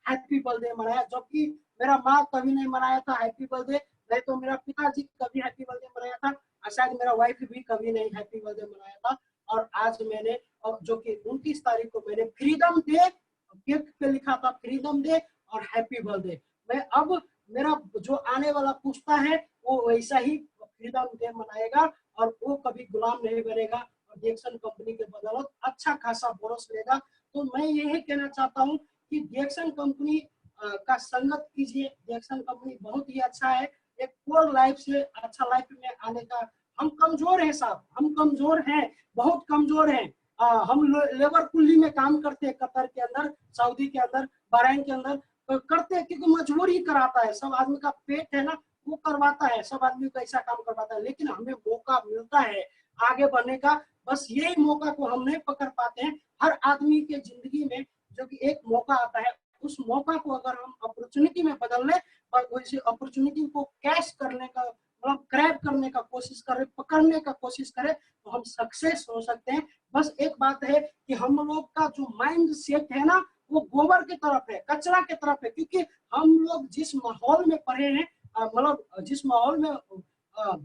Speaker 2: हैप्पी बर्थडे मनाया, जबकि मेरा माँ कभी नहीं मनाया था हैप्पी बर्थडे, नहीं तो मेरा पिताजी कभी हैप्पी बर्थडे मनाया था, और शायद मेरा वाइफ भी कभी नहीं हैप्पी बर्थडे मनाया था। और आज मैंने, और जो कि 29 तारीख को मैंने फ्रीडम डे केक पे लिखा था, फ्रीडम डे और हैप्पी बर्थडे। मैं अब मेरा जो आने वाला पुस्ता है वो वैसा ही फ्रीडम डे मनाएगा और वो कभी गुलाम नहीं बनेगा और डिएक्सन कंपनी के बदौलत अच्छा खासा बोनस लेगा। तो मैं यही कहना चाहता हूँ कि डिएक्सन कंपनी का संगत कीजिए। डिएक्सन कंपनी बहुत ही अच्छा है, एक पोर लाइफ से अच्छा लाइफ में आने का। हम कमजोर हैं साहब, हम कमजोर हैं, बहुत कमजोर हैं। हम लेबर कुल्ली में काम करते हैं, कतर के अंदर, सऊदी के अंदर, बहरीन के अंदर करते हैं, क्योंकि मजबूरी कराता है, सब आदमी का पेट है ना वो करवाता है, सब आदमी को ऐसा काम करवाता है। लेकिन हमें मौका मिलता है आगे बढ़ने का, बस यही मौका को हम नहीं पकड़ पाते हैं। हर आदमी के जिंदगी में जो कि एक मौका आता है, उस मौका को अगर हम अपॉर्चुनिटी में बदल लें और उस अपॉर्चुनिटी को कैश करने का मतलब क्रैब करने का कोशिश करें, पकड़ने का कोशिश करें, तो हम सक्सेस हो सकते हैं। बस एक बात है कि हम लोग का जो माइंड सेट है ना वो गोबर की तरफ है, कचरा की तरफ है, क्योंकि हम लोग जिस माहौल में पढ़े हैं, मतलब जिस माहौल में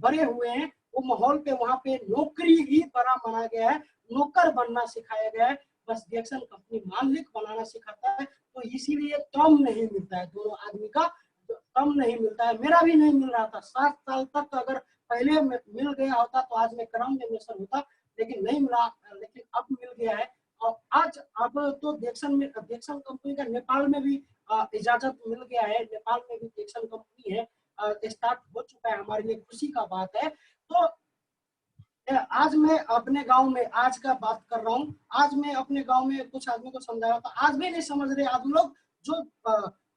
Speaker 2: बड़े हुए हैं, वो माहौल पे वहां पे नौकरी ही बड़ा माना गया है, नौकर बनना सिखाया गया है। बस डिएक्सन कंपनी मालिक बनाना सिखाता है। तो इसीलिए कम नहीं मिलता है दोनों आदमी का, कम नहीं मिलता है। मेरा भी नहीं मिल रहा था 7 साल तक, अगर पहले मिल गया होता तो आज मैं क्रम में मेंशन होता, लेकिन नहीं मिला, लेकिन अब मिल गया है। और आज अब तो डिएक्सन कंपनी का नेपाल में भी इजाजत मिल गया है, नेपाल में भी डिएक्सन कंपनी है, स्टार्ट हो चुका है, हमारे लिए खुशी का बात है। तो आज मैं अपने गांव में आज का बात कर रहा हूँ। आज मैं अपने गांव में कुछ आदमी को समझा रहा था, आज भी नहीं समझ रहे आज लोग। जो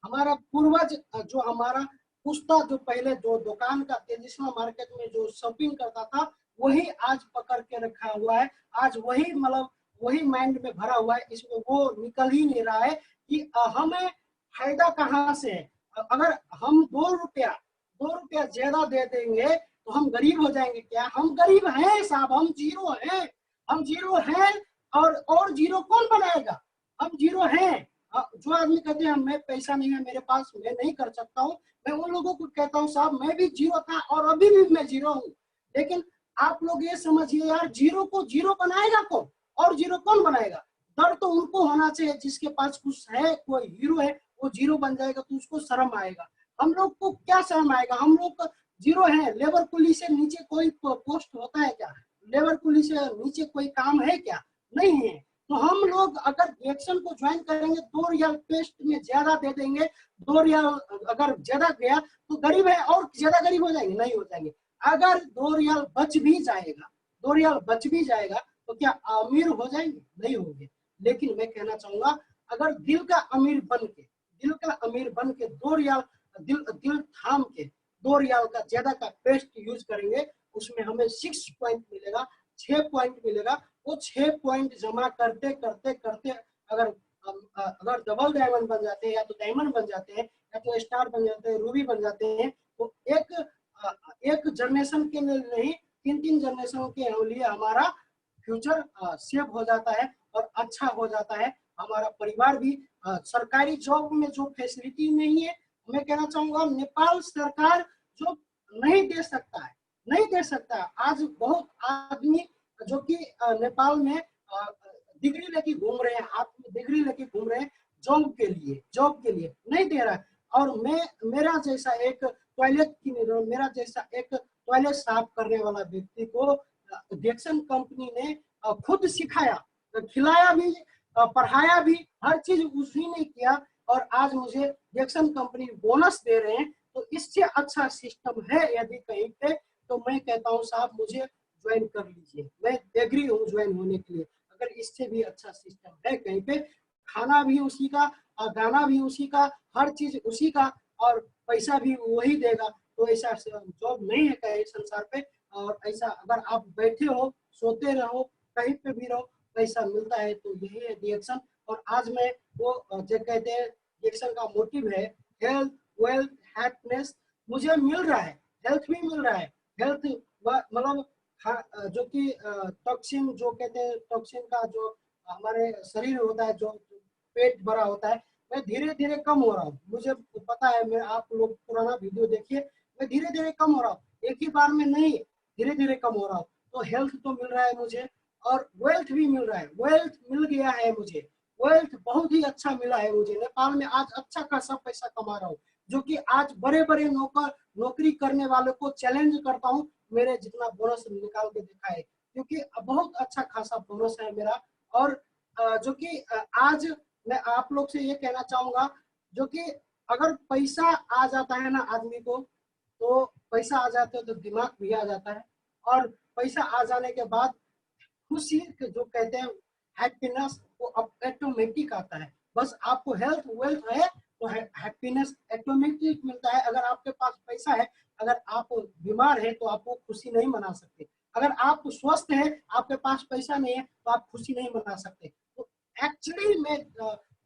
Speaker 2: हमारा पूर्वज, जो हमारा पुस्ता, जो पहले जो दुकान का तेजिस्मा मार्केट में जो शॉपिंग करता था, वही आज पकड़ के रखा हुआ है। आज वही मतलब वही माइंड में भरा हुआ है, इसमें वो निकल ही नहीं रहा है कि हमें फायदा कहाँ से है। अगर हम 2 रुपया ज्यादा दे देंगे तो हम गरीब हो जाएंगे क्या? हम गरीब हैं साहब, हम जीरो हैं, हम जीरो हैं। और जीरो कौन बनाएगा? हम जीरो हैं। जो आदमी कहते हैं मैं पैसा नहीं है मेरे पास, मैं नहीं कर सकता हूँ, मैं उन लोगों को कहता हूँ साहब मैं भी जीरो था और अभी भी मैं जीरो हूँ। लेकिन आप लोग ये समझिए यार, जीरो को जीरो बनाएगा कौन? और जीरो कौन बनाएगा? डर तो उनको होना चाहिए जिसके पास कुछ है, कोई हीरो है, वो जीरो बन जाएगा तो उसको शर्म आएगा। हम लोग को क्या शर्म आएगा? हम लोग जीरो है। लेबर कुली से नीचे कोई पोस्ट होता है क्या? लेबर कुली से नीचे कोई काम है क्या? नहीं है। तो हम लोग अगर डिएक्सन को ज्वाइन करेंगे, 2 रियाल पेस्ट में ज्यादा दे देंगे, 2 रियाल अगर ज्यादा गया तो गरीब है और ज्यादा गरीब हो जाएंगे? नहीं हो जाएंगे। अगर 2 रियाल बच भी जाएगा, 2 रियाल बच भी जाएगा तो क्या अमीर हो जाएंगे? नहीं होंगे। लेकिन मैं कहना चाहूंगा, अगर दिल का अमीर बन के 2 रियाल दिल थाम के 2 रियाल का ज्यादा का पेस्ट यूज करेंगे, उसमें हमें 6 पॉइंट मिलेगा, 6 पॉइंट मिलेगा। वो 6 पॉइंट जमा करते करते करते अगर डबल डायमंड बन जाते हैं, या तो डायमंड बन जाते हैं, या तो स्टार बन जाते हैं, रूबी बन जाते हैं, तो एक जनरेशन के लिए नहीं, 3 जनरेशन के लिए हमारा फ्यूचर सेव हो जाता है और अच्छा हो जाता है। हमारा परिवार भी सरकारी जॉब में जो फैसिलिटी नहीं है, मैं कहना चाहूंगा नेपाल सरकार जो नहीं दे सकता है, नहीं दे सकता। आज बहुत आदमी जो कि नेपाल में डिग्री लेके घूम रहे हैं, हाथ में डिग्री लेके घूम रहे हैं, जॉब के लिए नहीं दे रहा है। और मेरा जैसा एक टॉयलेट साफ करने वाला व्यक्ति को डिएक्सन कंपनी ने खुद सिखाया, खिलाया भी, पढ़ाया भी, हर चीज उसी ने किया। और आज मुझे डिएक्सन कंपनी बोनस दे रहे हैं। तो इससे अच्छा सिस्टम है यदि कहीं पे, तो मैं कहता हूँ साहब मुझे ज्वाइन कर लीजिए, मैं एग्री हूँ ज्वाइन होने के लिए। अगर इससे भी अच्छा सिस्टम है कहीं पे, खाना भी उसी का, गाना भी उसी का, हर चीज उसी का, और पैसा भी वही देगा, तो ऐसा जॉब नहीं है कहीं संसार पे। और ऐसा अगर आप बैठे हो, सोते रहो, कहीं पे भी रहो, पैसा मिलता है, तो यही है डिएक्सन। और आज मैं वो जो कहते हैं डिएक्शन का मोटिव है हेल्थ, वेल्थ, हैप्पीनेस मुझे मिल रहा है, हेल्थ भी मिल रहा है। हेल्थ मतलब जो कि टॉक्सिन जो कहते हैं, टॉक्सिन का जो हमारे शरीर होता है, जो पेट भरा होता है, मैं धीरे धीरे कम हो रहा हूँ। मुझे पता है, मैं आप लोग पुराना वीडियो देखिए, मैं धीरे धीरे कम हो रहा हूँ, एक ही बार में नहीं, धीरे धीरे कम हो रहा हूँ। तो हेल्थ तो मिल रहा है मुझे और वेल्थ भी मिल रहा है, वेल्थ मिल गया है मुझे, वेल्थ बहुत ही अच्छा मिला है मुझे। नेपाल में आज अच्छा खासा पैसा कमा रहा हूँ, जो कि आज बड़े बड़े नौकरी करने वालों को चैलेंज करता हूँ, मेरे जितना बोनस निकाल के दिखाए, क्योंकि बहुत अच्छा खासा बोनस है मेरा। और जो कि आज मैं आप लोग से ये कहना चाहूंगा, जो कि अगर पैसा आ जाता है ना आदमी को, तो पैसा आ जाते हो तो दिमाग भी आ जाता है, और पैसा आ जाने के बाद खुशी जो कहते हैं हैप्पीनेस, वो ऑटोमेटिक आता है। बस आपको हेल्थ वेल्थ है तो हैप्पीनेस ऑटोमेटिक मिलता है। अगर आपके पास पैसा है, अगर आप बीमार है तो आप वो खुशी नहीं मना सकते। अगर आप स्वस्थ है, आपके पास पैसा नहीं है, तो आप खुशी नहीं मना सकते। तो एक्चुअली मैं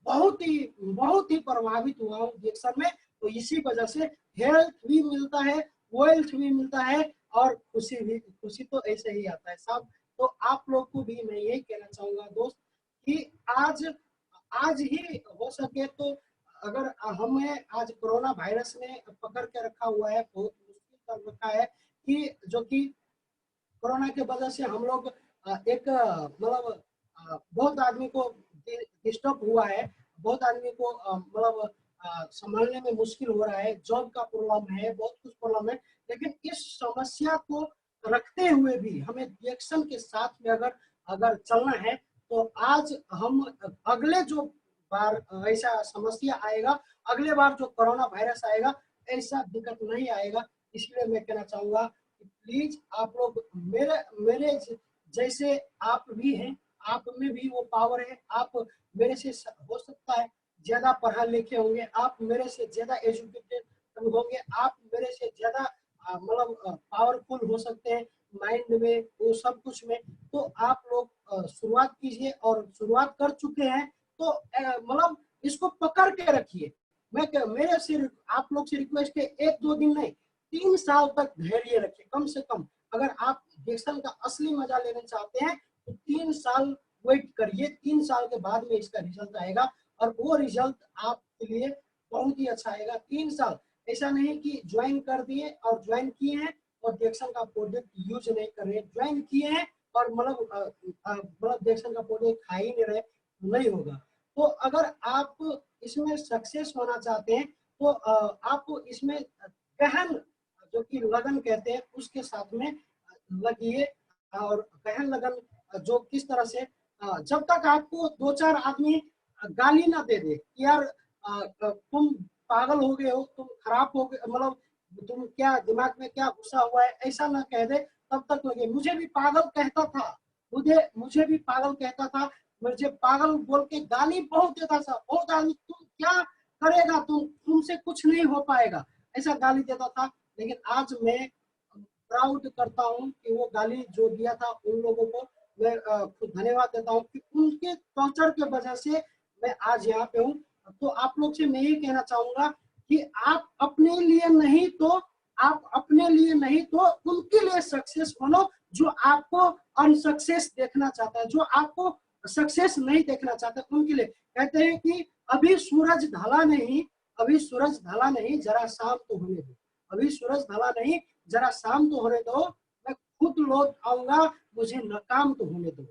Speaker 2: बहुत ही प्रभावित हुआ हूँ डिएक्शन में। तो इसी वजह से हेल्थ भी मिलता है, वेल्थ भी मिलता है, और खुशी भी, खुशी तो ऐसे ही आता है साहब। तो आप लोग को भी मैं यही कहना चाहूंगा दोस्त, कि आज आज ही हो सके तो, अगर हमें आज कोरोना वायरस ने पकड़ के रखा हुआ है, बहुत मुश्किल कर रखा है, कि जो कि कोरोना के वजह से हम लोग एक मतलब बहुत आदमी को डिस्टर्ब हुआ है, बहुत आदमी को मतलब संभालने में मुश्किल हो रहा है, जॉब का प्रॉब्लम है, बहुत कुछ प्रॉब्लम है। लेकिन इस समस्या को रखते हुए भी हमें डिएक्शन के साथ में अगर अगर चलना है, तो आज हम अगले जो बार ऐसा समस्या आएगा, अगले बार जो कोरोना वायरस आएगा, ऐसा दिक्कत नहीं आएगा। इसलिए मैं कहना चाहूंगा कि प्लीज आप लोग मेरे मेरे जैसे आप भी हैं, आप में भी वो पावर है। आप मेरे से हो सकता है ज्यादा पढ़ा लिखे होंगे, आप मेरे से ज्यादा एजुकेटेड होंगे, आप मेरे से ज्यादा मतलब पावरफुल हो सकते हैं माइंड में, वो सब कुछ में। तो आप लोग शुरुआत कीजिए, और शुरुआत कर चुके हैं तो मतलब इसको पकड़ के रखिए। मेरे से आप लोग से रिक्वेस्ट है, 1-2 दिन नहीं, 3 साल तक धैर्य रखिए कम से कम। अगर आप डिएक्शन का असली मजा लेना चाहते हैं तो 3 साल वेट करिए, 3 साल के बाद में इसका रिजल्ट आएगा, और वो रिजल्ट आपके लिए बहुत ही अच्छा आएगा। 3 साल, ऐसा नहीं कि ज्वाइन कर दिए और ज्वाइन किए हैं और डिएक्शन का प्रोडक्ट यूज नहीं कर रहे, ज्वाइन किए हैं और मतलब डिएक्शन का प्रोडक्ट खा ही नहीं रहे, नहीं होगा। तो अगर आप इसमें सक्सेस होना चाहते हैं, तो आप इसमें गहन, जो कि लगन कहते हैं, उसके साथ में लगिए। और गहन लगन जो किस तरह से, जब तक आपको 2-4 आदमी गाली ना दे दे कि यार तुम पागल हो गए हो, तुम खराब हो गए, मतलब तुम क्या दिमाग में क्या घुसा हुआ है, ऐसा ना कह दे, तब तक लगे। मुझे भी पागल कहता था, मुझे भी पागल कहता था, मुझे पागल बोल के गाली बहुत देता था, बहुत आदमी, तुम क्या करेगा, तुमसे कुछ नहीं हो पाएगा, ऐसा गाली देता था। लेकिन आज मैं प्राउड करता हूँ कि वो गाली जो दिया था उन लोगों को मैं खुद धन्यवाद देता हूँ, कि उनके टॉर्चर के वजह से मैं आज यहाँ पे हूँ। तो आप लोग से मैं ये कहना चाहूंगा कि आप अपने लिए नहीं तो उनके लिए सक्सेस बनो, जो आपको अनसक्सेस देखना चाहता है, जो आपको सक्सेस नहीं देखना चाहता, उनके लिए। कहते हैं कि अभी सूरज ढला नहीं, जरा शाम तो होने दो, अभी सूरज ढला नहीं, जरा शाम तो होने दो, मैं खुद लौट आऊंगा, मुझे नाकाम तो होने दो।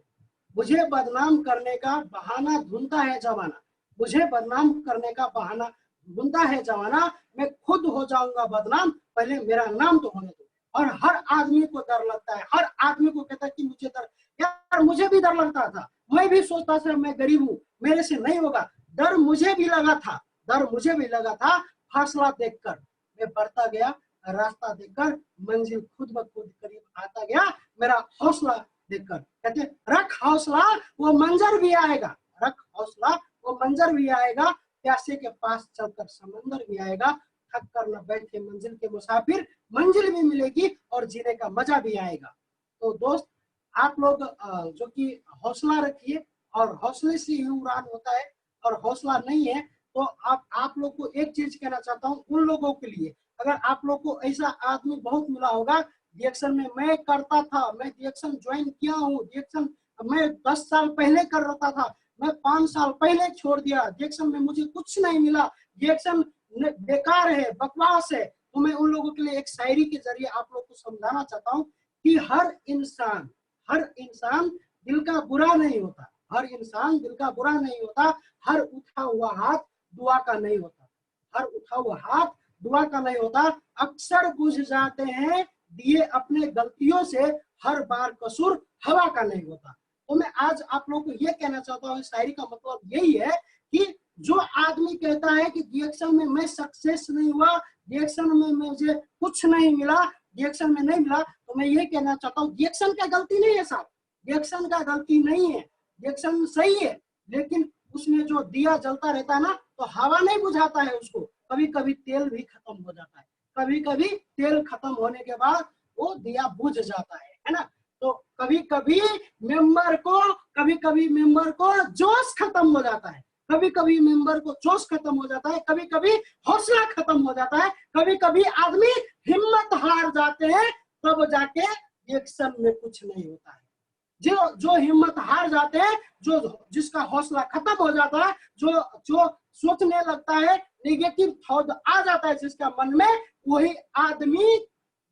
Speaker 2: मुझे बदनाम करने का बहाना ढूंढता है जमाना, मुझे बदनाम करने का बहाना ढूंढता है जमाना, मैं खुद हो जाऊंगा बदनाम, पहले मेरा नाम तो होने दो। और हर आदमी को डर लगता है, हर आदमी को कहता है कि मुझे डर, यार मुझे भी डर लगता था, मैं भी सोचता था मैं गरीब हूँ, मेरे से नहीं होगा, डर मुझे भी लगा था। फासला देखकर मैं बढ़ता गया, रास्ता देखकर मंजिल खुद ब खुद करीब आता गया, मेरा हौसला देखकर। कहते रख हौसला वो मंजर भी आएगा, रख हौसला वो मंजर भी आएगा, प्यासे के पास चलकर समंदर भी आएगा, थक कर न बैठे मंजिल के मुसाफिर, मंजिल भी मिलेगी और जीने का मजा भी आएगा। तो दोस्त, आप लोग जो कि हौसला रखिए, और हौसले से ही उड़ान होता है, और हौसला नहीं है तो आप लोग को एक चीज कहना चाहता हूँ उन लोगों के लिए, अगर आप लोग को ऐसा आदमी बहुत मिला होगा डिएक्शन में, मैं करता था, मैं डिएक्शन ज्वाइन किया हूँ, डिएक्शन मैं 10 साल पहले कर रहा था, मैं 5 साल पहले छोड़ दिया, डिएक्शन में मुझे कुछ नहीं मिला, डिएक्शन बेकार है, बकवास है, तो मैं उन लोगों के लिए एक शायरी के जरिए आप लोग को समझाना चाहता हूँ कि हर इंसान दिल का बुरा नहीं होता, हर इंसान दिल का बुरा नहीं होता, हर उठा हुआ हाथ दुआ का नहीं होता, हर उठा हुआ हाथ दुआ का नहीं होता, अक्सर बुझ जाते हैं दिए अपने गलतियों से, हर बार कसूर हवा का नहीं होता। तो मैं आज आप लोग को ये कहना चाहता हूँ, शायरी का मतलब यही है कि जो आदमी कहता है कि डिएक्शन में मैं सक्सेस नहीं हुआ, डिएक्शन में मुझे कुछ नहीं मिला, डिएक्शन में नहीं मिला, तो मैं ये कहना चाहता हूँ डिएक्शन का गलती नहीं है साहब, डिएक्शन का गलती नहीं है, डिएक्शन सही है, लेकिन उसमें जो दिया जलता रहता है ना, तो हवा नहीं बुझाता है उसको, कभी कभी तेल भी खत्म हो जाता है, कभी कभी तेल खत्म होने के बाद वो दिया बुझ जाता है ना। तो कभी कभी मेंबर को जोश खत्म हो जाता है, कभी कभी मेंबर को जोश खत्म हो जाता है, कभी कभी हौसला खत्म हो जाता है, कभी कभी आदमी हिम्मत हार जाते हैं, तब जाके एक्शन में कुछ नहीं होता है। जो हिम्मत हार जाते हैं, जो जिसका हौसला खत्म हो जाता है, जो सोचने लगता है, नेगेटिव थॉट आ जाता है जिसका मन में, वही आदमी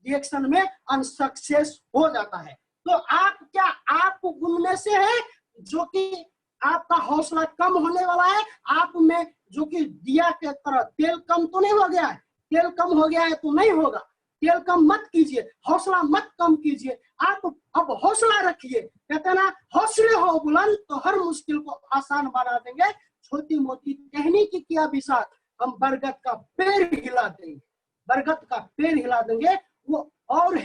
Speaker 2: रिएक्शन में अनसक्सेस हो जाता है। तो आप उनमें से है जो कि आपका हौसला कम होने वाला है, आप में जो कि दिया के तरह तेल कम तो नहीं हो गया है, तेल कम हो गया है तो नहीं होगा, तेल कम मत कीजिए, हौसला मत कम कीजिए, आप अब हौसला रखिए, कहते हैं ना हौसले हो बुलंद तो हर मुश्किल को आसान बना देंगे, छोटी मोटी कहनी की क्या विसात, हम बरगद का पेड़ हिला देंगे, बरगद का पेड़ हिला देंगे। वो और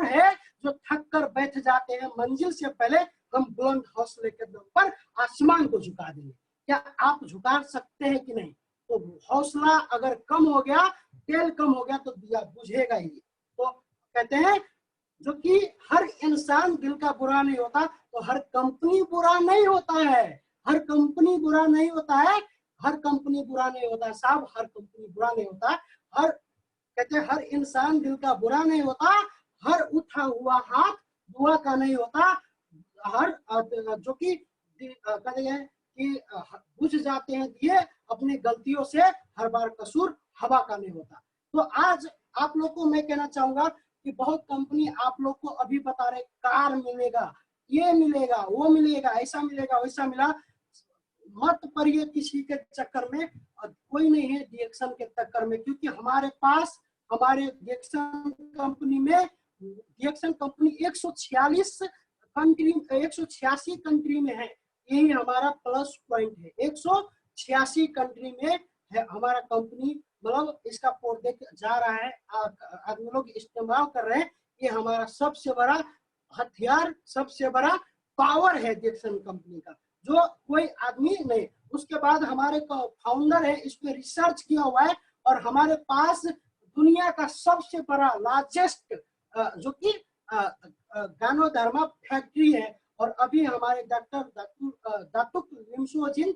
Speaker 2: है जो थक कर बैठ जाते हैं मंजिल से पहले, हम बुलंद हौसले के दम पर आसमान को झुका देंगे। क्या आप झुका सकते हैं कि नहीं? तो हौसला अगर कम हो गया, तेल कम हो गया तो दिया बुझेगा ही। तो कहते हैं जो कि हर इंसान दिल का बुरा नहीं होता, तो हर कंपनी बुरा नहीं होता है, हर कंपनी बुरा नहीं होता है, हर कंपनी बुरा नहीं होता साहब, हर कंपनी बुरा नहीं होता, हर कहते हैं हर इंसान दिल का बुरा नहीं होता, हर उठा हुआ हाथ दुआ का नहीं होता, हर जो कि कहते हैं कि बुझ जाते हैं दिए अपनी गलतियों से, हर बार कसूर हवा का नहीं होता। तो आज आप लोग को मैं कहना चाहूंगा कि बहुत कंपनी आप लोग को अभी बता रहे कार मिलेगा, ये मिलेगा, वो मिलेगा, ऐसा मिलेगा, वैसा मिला, मत पड़िए किसी के चक्कर में, कोई नहीं है डिएक्शन के चक्कर में, क्योंकि हमारे डिएक्शन कंपनी में, डिएक्शन कंपनी 146 कंट्री, 186 कंट्री में है, यही हमारा प्लस पॉइंट है, 186 कंट्री में है हमारा कंपनी, मतलब इसका प्रोडक्ट जा रहा है, आदमी लोग इस्तेमाल कर रहे हैं, ये हमारा सबसे बड़ा हथियार, सबसे बड़ा पावर है डिएक्शन कंपनी का, जो कोई आदमी नहीं। उसके बाद हमारे फाउंडर है, इस पे रिसर्च किया हुआ है, और हमारे पास दुनिया का सबसे बड़ा लार्जेस्ट जो कि गानोधर्मा फैक्ट्री है, और अभी हमारे डॉक्टर दातुक लिमसुओजिन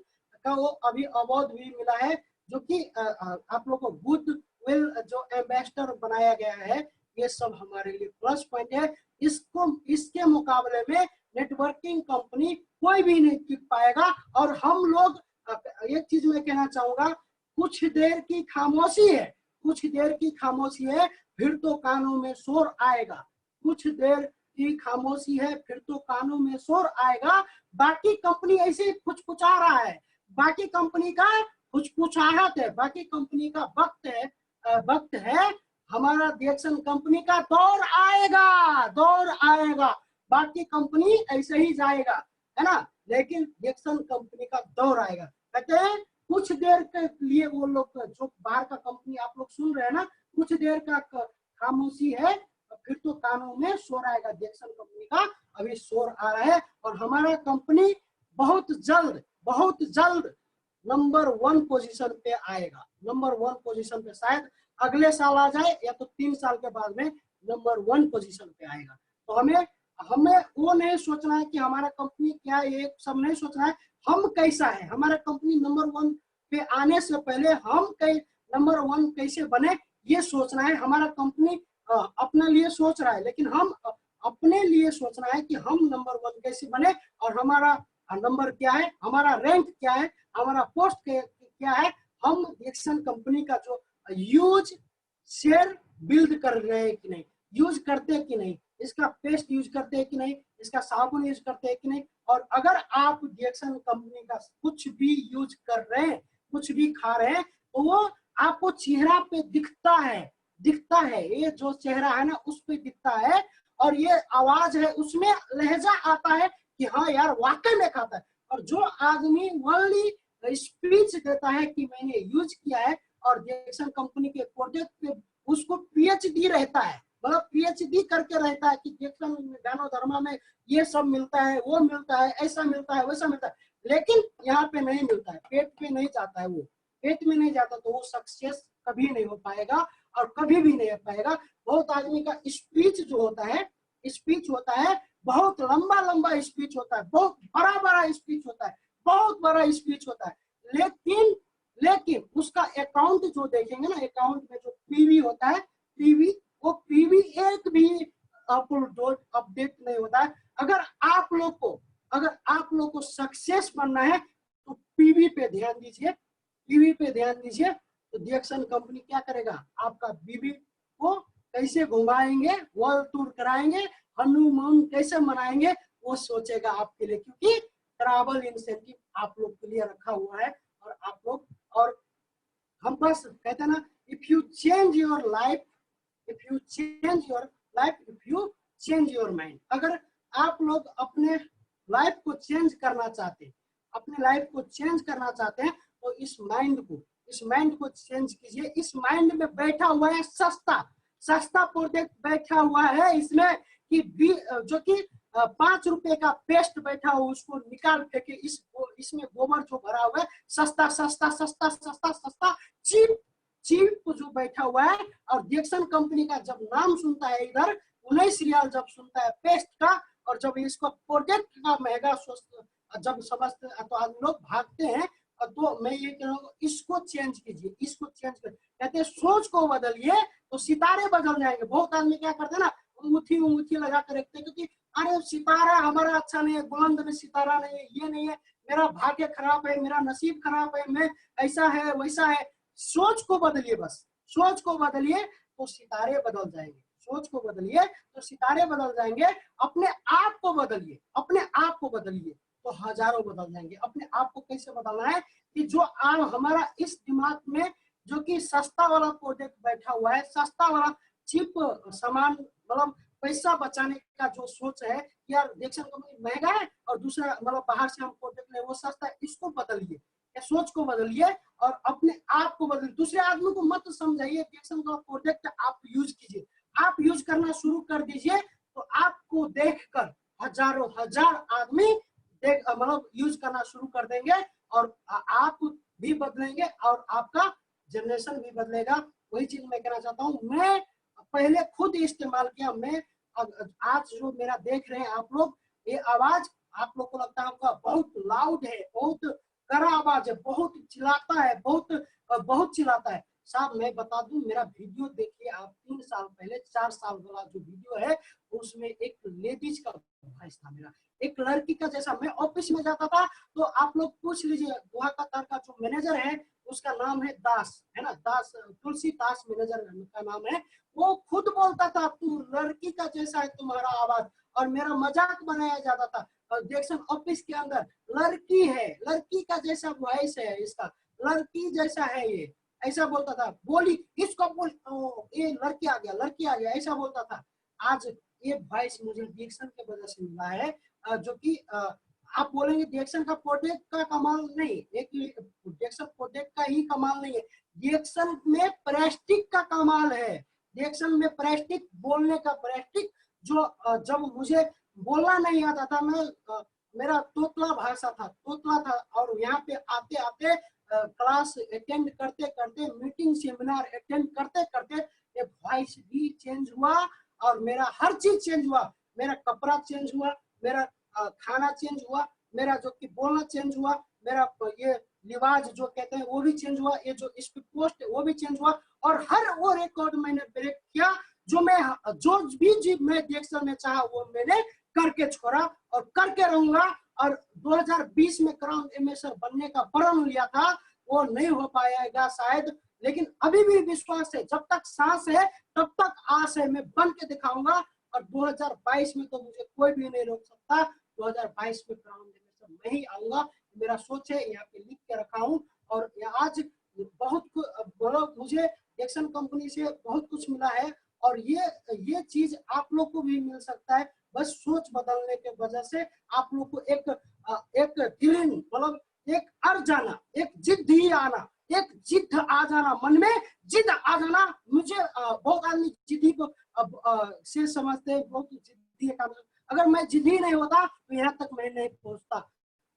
Speaker 2: का वो अभी अवार्ड भी मिला है, जो कि आप लोगों को गुड विल जो एम्बेसडर बनाया गया है, ये सब हमारे लिए प्लस पॉइंट है। इसके मुकाबले में नेटवर्किंग कंपनी कोई भी नहीं टिक पाएगा। और हम लोग, एक चीज मैं कहना चाहूंगा, कुछ देर की खामोशी है, कुछ देर की खामोशी है, फिर तो कानों में शोर आएगा, कुछ देर की खामोशी है, फिर तो कानों में शोर आएगा। बाकी कंपनी ऐसे ही फुचफुचा रहा है, बाकी कंपनी का फुचफुचाहट है, बाकी कंपनी का वक्त है, हमारा डिएक्शन कंपनी का दौर आएगा, बाकी कंपनी ऐसे ही जाएगा, है ना, लेकिन डिएक्शन कंपनी का दौर आएगा। कहते हैं कुछ देर के लिए वो लोग जो बाहर का कंपनी आप लोग सुन रहे हैं ना, कुछ देर का खामोशी है, फिर तो कानों में शोर आएगा। डिएक्शन कंपनी का अभी शोर आ रहा है, और हमारा कंपनी बहुत जल्द नंबर 1 पोजीशन पे आएगा, नंबर 1 पोजीशन पे शायद अगले साल आ जाए, या तो 3 साल के बाद में नंबर 1 पोजीशन पे आएगा। तो हमें हमें वो नहीं सोचना है कि हमारा कंपनी क्या है, ये सब नहीं सोचना है, हम कैसा है, हमारा कंपनी नंबर 1 पे आने से पहले हम नंबर 1 कैसे बने ये सोचना है। हमारा कंपनी अपने लिए सोच रहा है, लेकिन हम अपने लिए सोचना है कि हम नंबर 1 कैसे बने और हमारा नंबर क्या है, हमारा रैंक क्या है, हमारा पोस्ट क्या है, हम डिएक्सन कंपनी का जो यूज शेयर बिल्ड कर रहे हैं कि नहीं, यूज करते हैं कि नहीं, इसका पेस्ट यूज करते हैं कि नहीं, इसका साबुन यूज करते हैं कि नहीं। और अगर आप डिएक्सन कंपनी का कुछ भी यूज कर रहे हैं, कुछ भी खा रहे हैं, तो वो आपको चेहरा पे दिखता है, ये जो चेहरा है ना उस पे दिखता है, और ये आवाज है उसमें लहजा आता है कि हाँ यार वाकई में खाता है। और जो आदमी ओनली स्पीच देता है कि मैंने यूज किया है और डिएक्सन कंपनी के प्रोजेक्ट पे उसको पीएचडी रहता है, मतलब पीएचडी करके रहता है कि डिएक्सन ज्ञानोधर्मा में ये सब मिलता है, वो मिलता है, ऐसा मिलता है, वैसा मिलता है, लेकिन यहाँ पे नहीं मिलता है, पेट पे नहीं जाता है, वो पेट में नहीं जाता, तो वो सक्सेस कभी नहीं हो पाएगा और कभी भी नहीं हो पाएगा। बहुत आदमी का स्पीच जो होता है, स्पीच होता है, बहुत लंबा लंबा स्पीच होता है, बहुत बड़ा बड़ा स्पीच होता है, बहुत बड़ा स्पीच होता है, लेकिन उसका अकाउंट जो देखेंगे ना, अकाउंट में जो पीवी होता है, पीवी, वो पीवी एक भी अपडेट नहीं होता है। अगर आप लोग को सक्सेस बनना है तो पीवी पे ध्यान दीजिए, पीवी पे ध्यान दीजिए। तो डिएक्सन कंपनी क्या करेगा, आपका बीवी को कैसे घुमाएंगे, वर्ल्ड टूर कराएंगे, हनीमून कैसे मनाएंगे, वो सोचेगा आपके लिए, क्योंकि ट्रैवल इंसेंटिव आप लोग के लिए रखा हुआ है। और आप लोग, और हम बस कहते हैं ना, if you change your life, if you change your life, if you change your mind. अगर आप लोग अपने लाइफ को चेंज करना चाहते हैं, अपने लाइफ को चेंज करना चाहते हैं, तो इस माइंड को चेंज कीजिए। इस माइंड में बैठा हुआ है सस्ता प्रोजेक्ट बैठा हुआ है इसमें, कि जो कि 5 रुपए का पेस्ट बैठा हुआ, उसको निकाल फेंके, इसमें गोबर जो भरा हुआ है, सस्ता सस्ता सस्ता सस्ता सस्ता चीप जो बैठा हुआ है। और डिएक्सन कंपनी का जब नाम सुनता है इधर 19 रियाल जब सुनता है पेस्ट का, और जब इसको प्रोजेक्ट का महंगा जब समझते तो आदमी लोग भागते हैं। तो मैं ये कह रहा हूँ, इसको चेंज कीजिए, इसको चेंज कर, कहते हैं सोच को बदलिए तो सितारे बदल जाएंगे। बहुत आदमी क्या करते हैं ना, अंगूठी लगा कर रखते हैं, क्योंकि अरे सितारा हमारा अच्छा नहीं है, बुलंद में सितारा नहीं है, ये नहीं है, मेरा भाग्य खराब है, मेरा नसीब खराब है, मैं ऐसा है वैसा है। सोच को बदलिए, बस सोच को बदलिए तो सितारे बदल जाएंगे, सोच को बदलिए तो सितारे बदल जाएंगे। अपने आप को बदलिए, अपने आप को बदलिए तो हजारों बदल जाएंगे। अपने आप को कैसे बदलना है, कि जो हमारा इस दिमाग में जो कि सस्ता वाला प्रोजेक्ट बैठा हुआ है, सस्ता वाला चीप सामान, मतलब पैसा बचाने का जो सोच है, यार डिएक्सन कंपनी महंगा है और दूसरा मतलब बाहर से हम प्रोजेक्ट ले वो सस्ता है, इसको बदलिए, सोच को बदलिए और अपने आप को बदलिए। दूसरे आदमी को मत समझाइए, डिएक्सन का प्रोजेक्ट आप यूज कीजिए, आप यूज करना शुरू कर दीजिए, तो आपको देखकर हजारों हजार आदमी मतलब यूज करना शुरू कर देंगे, और आप भी बदलेंगे और आपका जनरेशन भी बदलेगा। वही चीज मैं कहना चाहता हूँ, मैं पहले खुद इस्तेमाल किया, मैं आज जो मेरा देख रहे हैं आप लोग, ये आवाज आप लोग को लगता है बहुत लाउड है, बहुत कड़ा आवाज है, बहुत चिल्लाता है, बहुत चिल्लाता है। साहब मैं बता दूं, मेरा वीडियो देखिए आप, 3 साल पहले 4 साल वाला जो वीडियो है, उसमें एक लेडीज का वॉइस था मेरा, एक लड़की का जैसा। मैं ऑफिस में जाता था तो आप लोग पूछ लीजिए, दोहा कतार का जो मैनेजर है उसका नाम है दास, है ना, दास, तुलसी दास मैनेजर का नाम है। वो खुद बोलता था तू लड़की का जैसा है तुम्हारा आवाज, और मेरा मजाक बनाया जाता था डिएक्सन ऑफिस के अंदर, लड़की है, लड़की का जैसा वॉइस है इसका, लड़की जैसा है ये, ऐसा बोलता था। बोली इसको बोल, ये लड़की आ गया, लड़की आ गया, ऐसा बोलता था। आज ये वॉइस मुझे डिएक्सन के वजह से मिला है, जो कि आप बोलेंगे डिएक्सन का प्रोजेक्ट का कमाल नहीं, एक डिएक्सन प्रोजेक्ट का ही कमाल नहीं है, डिएक्सन में प्रेस्टिक का कमाल है। डिएक्सन में प्रेस्टिक, बोलने का प्रेस्टिक, जो जब मुझे बोलना नहीं आता था, मैं मेरा तोतला भाषा था, तोतला था, और यहाँ पे आते आते क्लास अटेंड करते करते, मीटिंग सेमिनार अटेंड करते करते ये वॉइस भी चेंज हुआ और मेरा हर चीज चेंज हुआ। मेरा कपड़ा चेंज हुआ, मेरा खाना चेंज हुआ, मेरा जो कि बोलना चेंज हुआ, मेरा ये लिवाज जो कहते हैं वो भी चेंज हुआ, ये जो इस पे पोस्ट है वो भी चेंज हुआ, और हर वो रिकॉर्ड मैंने ब्रेक किया। जो भी मैं डिएक्शन में चाहा वो मैंने करके छोड़ा और करके रहूंगा। और 2020 में क्राउन एम्बेसडर बनने का प्रण लिया था, वो नहीं हो पाएगा शायद, लेकिन अभी भी विश्वास है, जब तक सांस है तब तक आस है, मैं बन के दिखाऊंगा। और 2022 में तो मुझे कोई भी नहीं रोक सकता। 2022 में क्राउन एम्बेसडर मैं ही आऊंगा, मेरा सोच है, यहाँ पे लिख के रखा हूँ। और आज बहुत मुझे एक्शन कंपनी से बहुत कुछ मिला है, और ये चीज आप लोग को भी मिल सकता है, बस सोच बदलने के वजह से। आप लोग को एक फीलिंग, मतलब एक अड़ जाना, एक जिद ही आना, एक जिद आ जाना, मन में जिद आ जाना। मुझे बहुत आदमी जिद्दी को से समझते हैं, बहुत जिद्दी है काम। अगर मैं जिद्दी नहीं होता तो यहाँ तक मैं नहीं पहुंचता।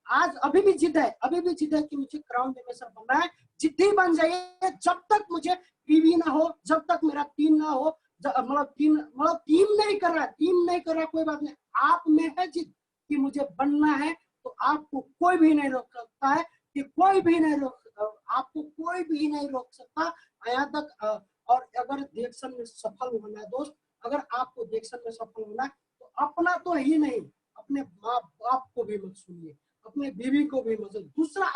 Speaker 2: आज अभी भी जिद है, अभी भी जिद है कि मुझे क्राउन एम्बेसडर बनना है। जिद्दी बन जाइए, जब तक मुझे पीवी ना हो, जब तक मेरा टीम ना हो, मतलब टीम नहीं कर रहा कोई बात नहीं, आप में है जिद कि मुझे बनना है, तो आपको कोई भी नहीं रोक सकता है, कि कोई भी नहीं आपको कोई भी नहीं रोक सकता यहाँ तक। और अगर डिएक्शन में सफल होना है दोस्त, अगर आपको डिएक्शन में सफल होना है तो अपना तो ही नहीं, अपने माँ बाप को भी मत सुनिए, अपने बीवी को भी मत सुनिए, दूसरा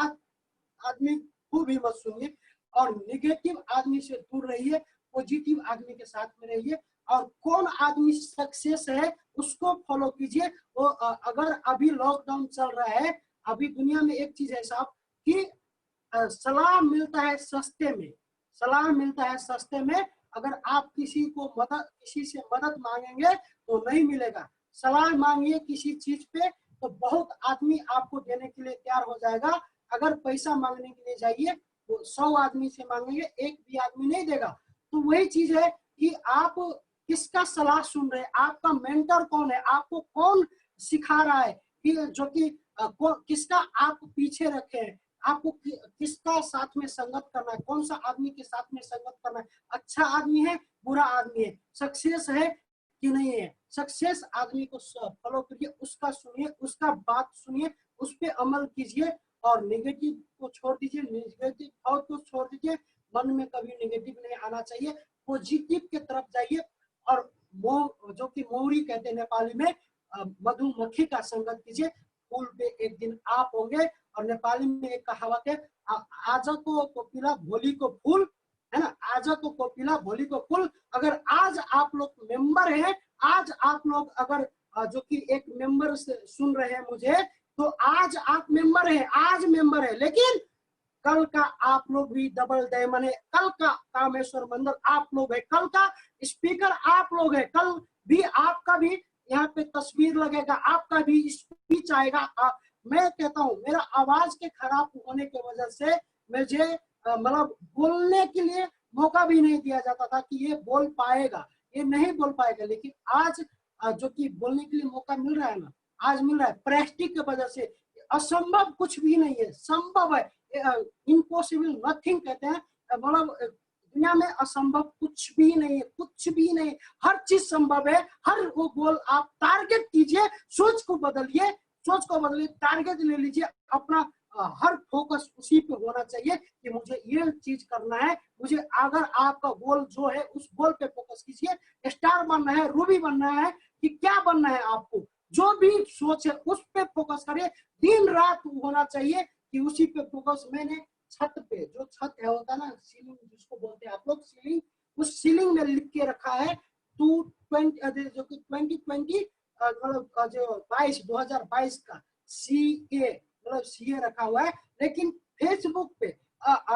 Speaker 2: आदमी को भी मत सुनिए, और निगेटिव आदमी से दूर रहिए, पॉजिटिव आदमी के साथ में रहिए। और कौन आदमी सक्सेस है उसको फॉलो कीजिए। वो अगर अभी लॉकडाउन चल रहा है, अभी दुनिया में एक चीज है साहब कि सलाह मिलता है सस्ते में, सलाह मिलता है सस्ते में। अगर आप किसी से मदद मांगेंगे तो नहीं मिलेगा। सलाह मांगिए किसी चीज पे तो बहुत आदमी आपको देने के लिए तैयार हो जाएगा। अगर पैसा मांगने के लिए जाइए तो 100 आदमी से मांगेंगे, एक भी आदमी नहीं देगा। तो वही चीज है कि आप किसका सलाह सुन रहे हैं, आपका मेंटर कौन है, आपको कौन सिखा रहा है, कि जो कि किसका आप पीछे रखे हैं, आपको किसका साथ में संगत करना है, कौन सा आदमी के साथ में संगत करना है, अच्छा आदमी है, बुरा आदमी है, सक्सेस है कि नहीं है। सक्सेस आदमी को फॉलो करिए, उसका सुनिए, उसका बात सुनिए, उस पर अमल कीजिए, और नेगेटिव को छोड़ दीजिए, नेगेटिव थॉट को छोड़ दीजिए। मन में कभी नेगेटिव नहीं आना चाहिए, पॉजिटिव के तरफ जाइए। और जो कि मोहरी कहते हैं नेपाली में, मधुमक्खी का संगत कीजिए, फूल पे एक दिन आप होंगे। और नेपाली में एक कहावत है, आज को कोपिला भोली को फूल, है ना, आज को कोपिला भोली को फूल। अगर आज आप लोग मेंबर हैं, आज आप लोग अगर जो कि एक मेंबर से सुन रहे हैं मुझे, तो आज आप मेंबर हैं, आज मेंबर है, लेकिन कल का आप लोग भी डबल डायमंड है, कल का कामेश्वर मंडल आप लोग है, कल का स्पीकर आप लोग है, कल भी आपका भी यहाँ पे तस्वीर लगेगा, आपका भी स्पीच आएगा। मैं कहता हूँ, मेरा आवाज के खराब होने की वजह से मुझे मतलब बोलने के लिए मौका भी नहीं दिया जाता था कि ये बोल पाएगा, ये नहीं बोल पाएगा। लेकिन आज जो कि बोलने के लिए मौका मिल रहा है ना, आज मिल रहा है, प्रेस्टिज की वजह से। असंभव कुछ भी नहीं है, संभव है। इम्पॉसिबल नथिंग कहते हैं, मतलब दुनिया में असंभव कुछ भी नहीं है, कुछ भी नहीं, हर चीज संभव है। हर वो गोल आप टारगेट कीजिए, सोच को बदलिए, टारगेट ले लीजिए अपना। हर फोकस उसी पे होना चाहिए कि मुझे ये चीज करना है। मुझे अगर आपका गोल जो है उस गोल पे फोकस कीजिए। स्टार बनना है, रूबी बनना है, कि क्या बनना है आपको, जो भी सोच है उस पे फोकस करिए। दिन रात होना चाहिए कि उसी पे फोकस। मैंने छत पे, जो छत है होता है ना, सीलिंग जिसको बोलते हैं आप लोग, सीलिंग, उस सीलिंग में लिख के रखा है 2020 जो कि 2020 मतलब जो 2022 का CA, मतलब CA रखा हुआ है। लेकिन फेसबुक पे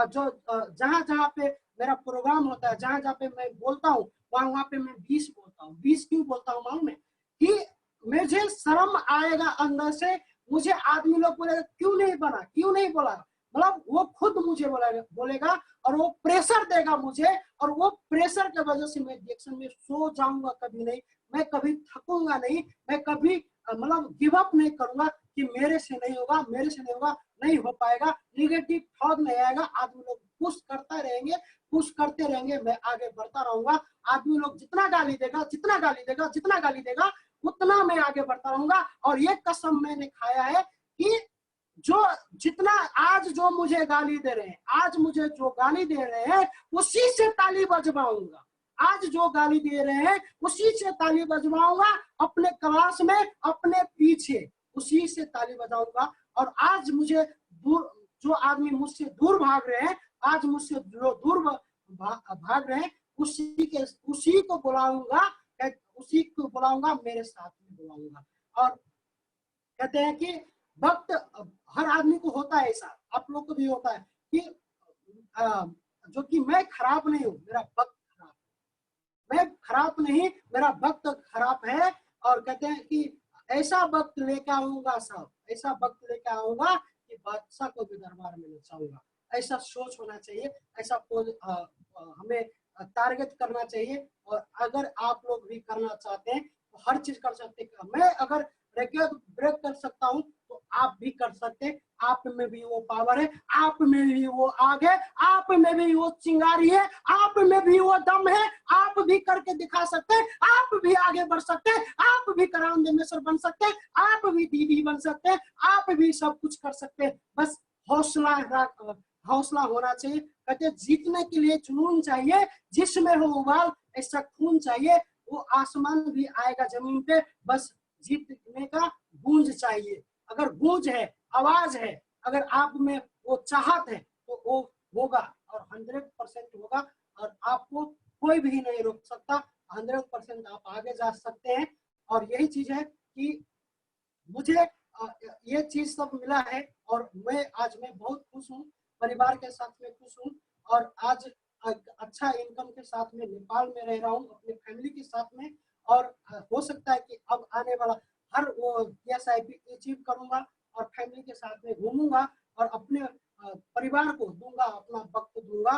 Speaker 2: जो जहां पे मेरा प्रोग्राम होता है, जहां पे मैं बोलता हूँ, वहां पे मैं 20 बोलता हूँ। 20 क्यों बोलता हूँ मालूम है? कि मुझे शर्म आएगा अंदर से, मुझे आदमी लोग बोलेगा क्यों नहीं बना, क्यों नहीं बोला, मतलब वो खुद मुझे बोलेगा और वो प्रेशर देगा मुझे, और वो प्रेशर की वजह से मैं डिएक्शन में सो जाऊंगा कभी नहीं, मैं कभी थकूंगा नहीं, मैं कभी मतलब गिव अप नहीं करूंगा कि मेरे से नहीं होगा, मेरे से नहीं होगा, नहीं हो पाएगा। निगेटिव थॉट नहीं आएगा, आदमी लोग पुश करता रहेंगे, पुश करते रहेंगे, मैं आगे बढ़ता रहूंगा। आदमी लोग जितना गाली देगा, जितना गाली देगा, जितना गाली देगा, उतना मैं आगे बढ़ता रहूंगा। और ये कसम मैंने खाया है कि जो जितना आज जो मुझे गाली दे रहे हैं, आज मुझे जो गाली दे रहे हैं उसी से ताली बजवाऊंगा। आज जो गाली दे रहे हैं उसी से ताली बजवाऊंगा, अपने क्लास में अपने पीछे उसी से ताली बजाऊंगा। और आज मुझे दूर जो आदमी मुझसे दूर भाग रहे हैं, आज मुझसे जो दूर भाग रहे हैं, उसी को बुलाऊंगा, मेरे साथ में बुलाऊंगा। और कहते हैं कि वक्त हर आदमी को होता है ऐसा, आप लोग को भी होता है कि जो कि मैं खराब नहीं हूं, मेरा वक्त खराब, मैं खराब नहीं, मेरा वक्त खराब है। और कहते हैं कि ऐसा वक्त लेकर आऊंगा साहब, ऐसा वक्त लेकर आऊंगा कि बादशाह को भी दरबार में नचाऊंगा। ऐसा सोच होना चाहिए, ऐसा हमें टारगेट करना चाहिए। और अगर आप लोग भी करना चाहते हैं तो हर चीज कर सकते हैं। मैं अगर रिकॉर्ड ब्रेक कर सकता हूं तो आप भी कर सकते हैं। आप में भी वो पावर है, आप में भी वो आग है, आप में भी वो चिंगारी है, आप में भी वो दम है। आप भी करके दिखा सकते हैं, आप भी आगे बढ़ सकते हैं, आप भी कराउंडेमेसर बन सकते हैं, आप भी दीदी बन सकते हैं, आप भी सब कुछ कर सकते हैं। बस हौसला होना चाहिए। कहते जीतने के लिए जुनून चाहिए, जिसमें हो उबाल ऐसा खून चाहिए। वो आसमान भी आएगा जमीन पे, बस जीतने का गूंज चाहिए। अगर गूंज है, आवाज है, अगर आप में वो चाहत है तो वो होगा, और 100% होगा। और आपको कोई भी नहीं रोक सकता। 100% आप आगे जा सकते हैं। और यही चीज है कि मुझे ये चीज सब मिला है। और मैं बहुत खुश हूँ, परिवार के साथ में खुश हूँ। और आज अच्छा इनकम के साथ में नेपाल में रह रहा हूँ, अपने फैमिली के साथ में। और हो सकता है कि अब आने वाला हर वो PSIP अचीव करूंगा और फैमिली के साथ में घूमूंगा और अपने परिवार को दूंगा, अपना वक्त दूंगा।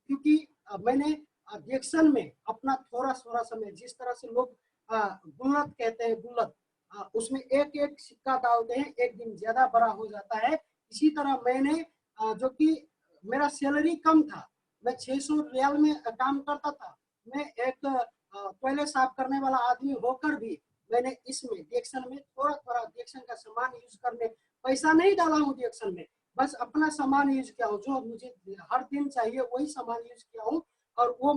Speaker 2: क्योंकि मैंने डिएक्शन में अपना थोड़ा समय, जिस तरह से लोग गुल्लत कहते हैं, गुल्लत, उसमें एक एक सिक्का डालते हैं, एक दिन ज्यादा बड़ा हो जाता है। इसी तरह मैंने जो कि मेरा सैलरी कम था, मैं 600 रियाल में काम करता था। मैं एक टॉयलेट साफ करने वाला आदमी होकर भी मैंने इसमें डिएक्शन में थोड़ा डिएक्शन का सामान यूज करने, पैसा नहीं डाला हूँ डिएक्शन में, बस अपना सामान यूज किया हूँ। जो मुझे हर दिन चाहिए वही सामान यूज किया हूँ। और वो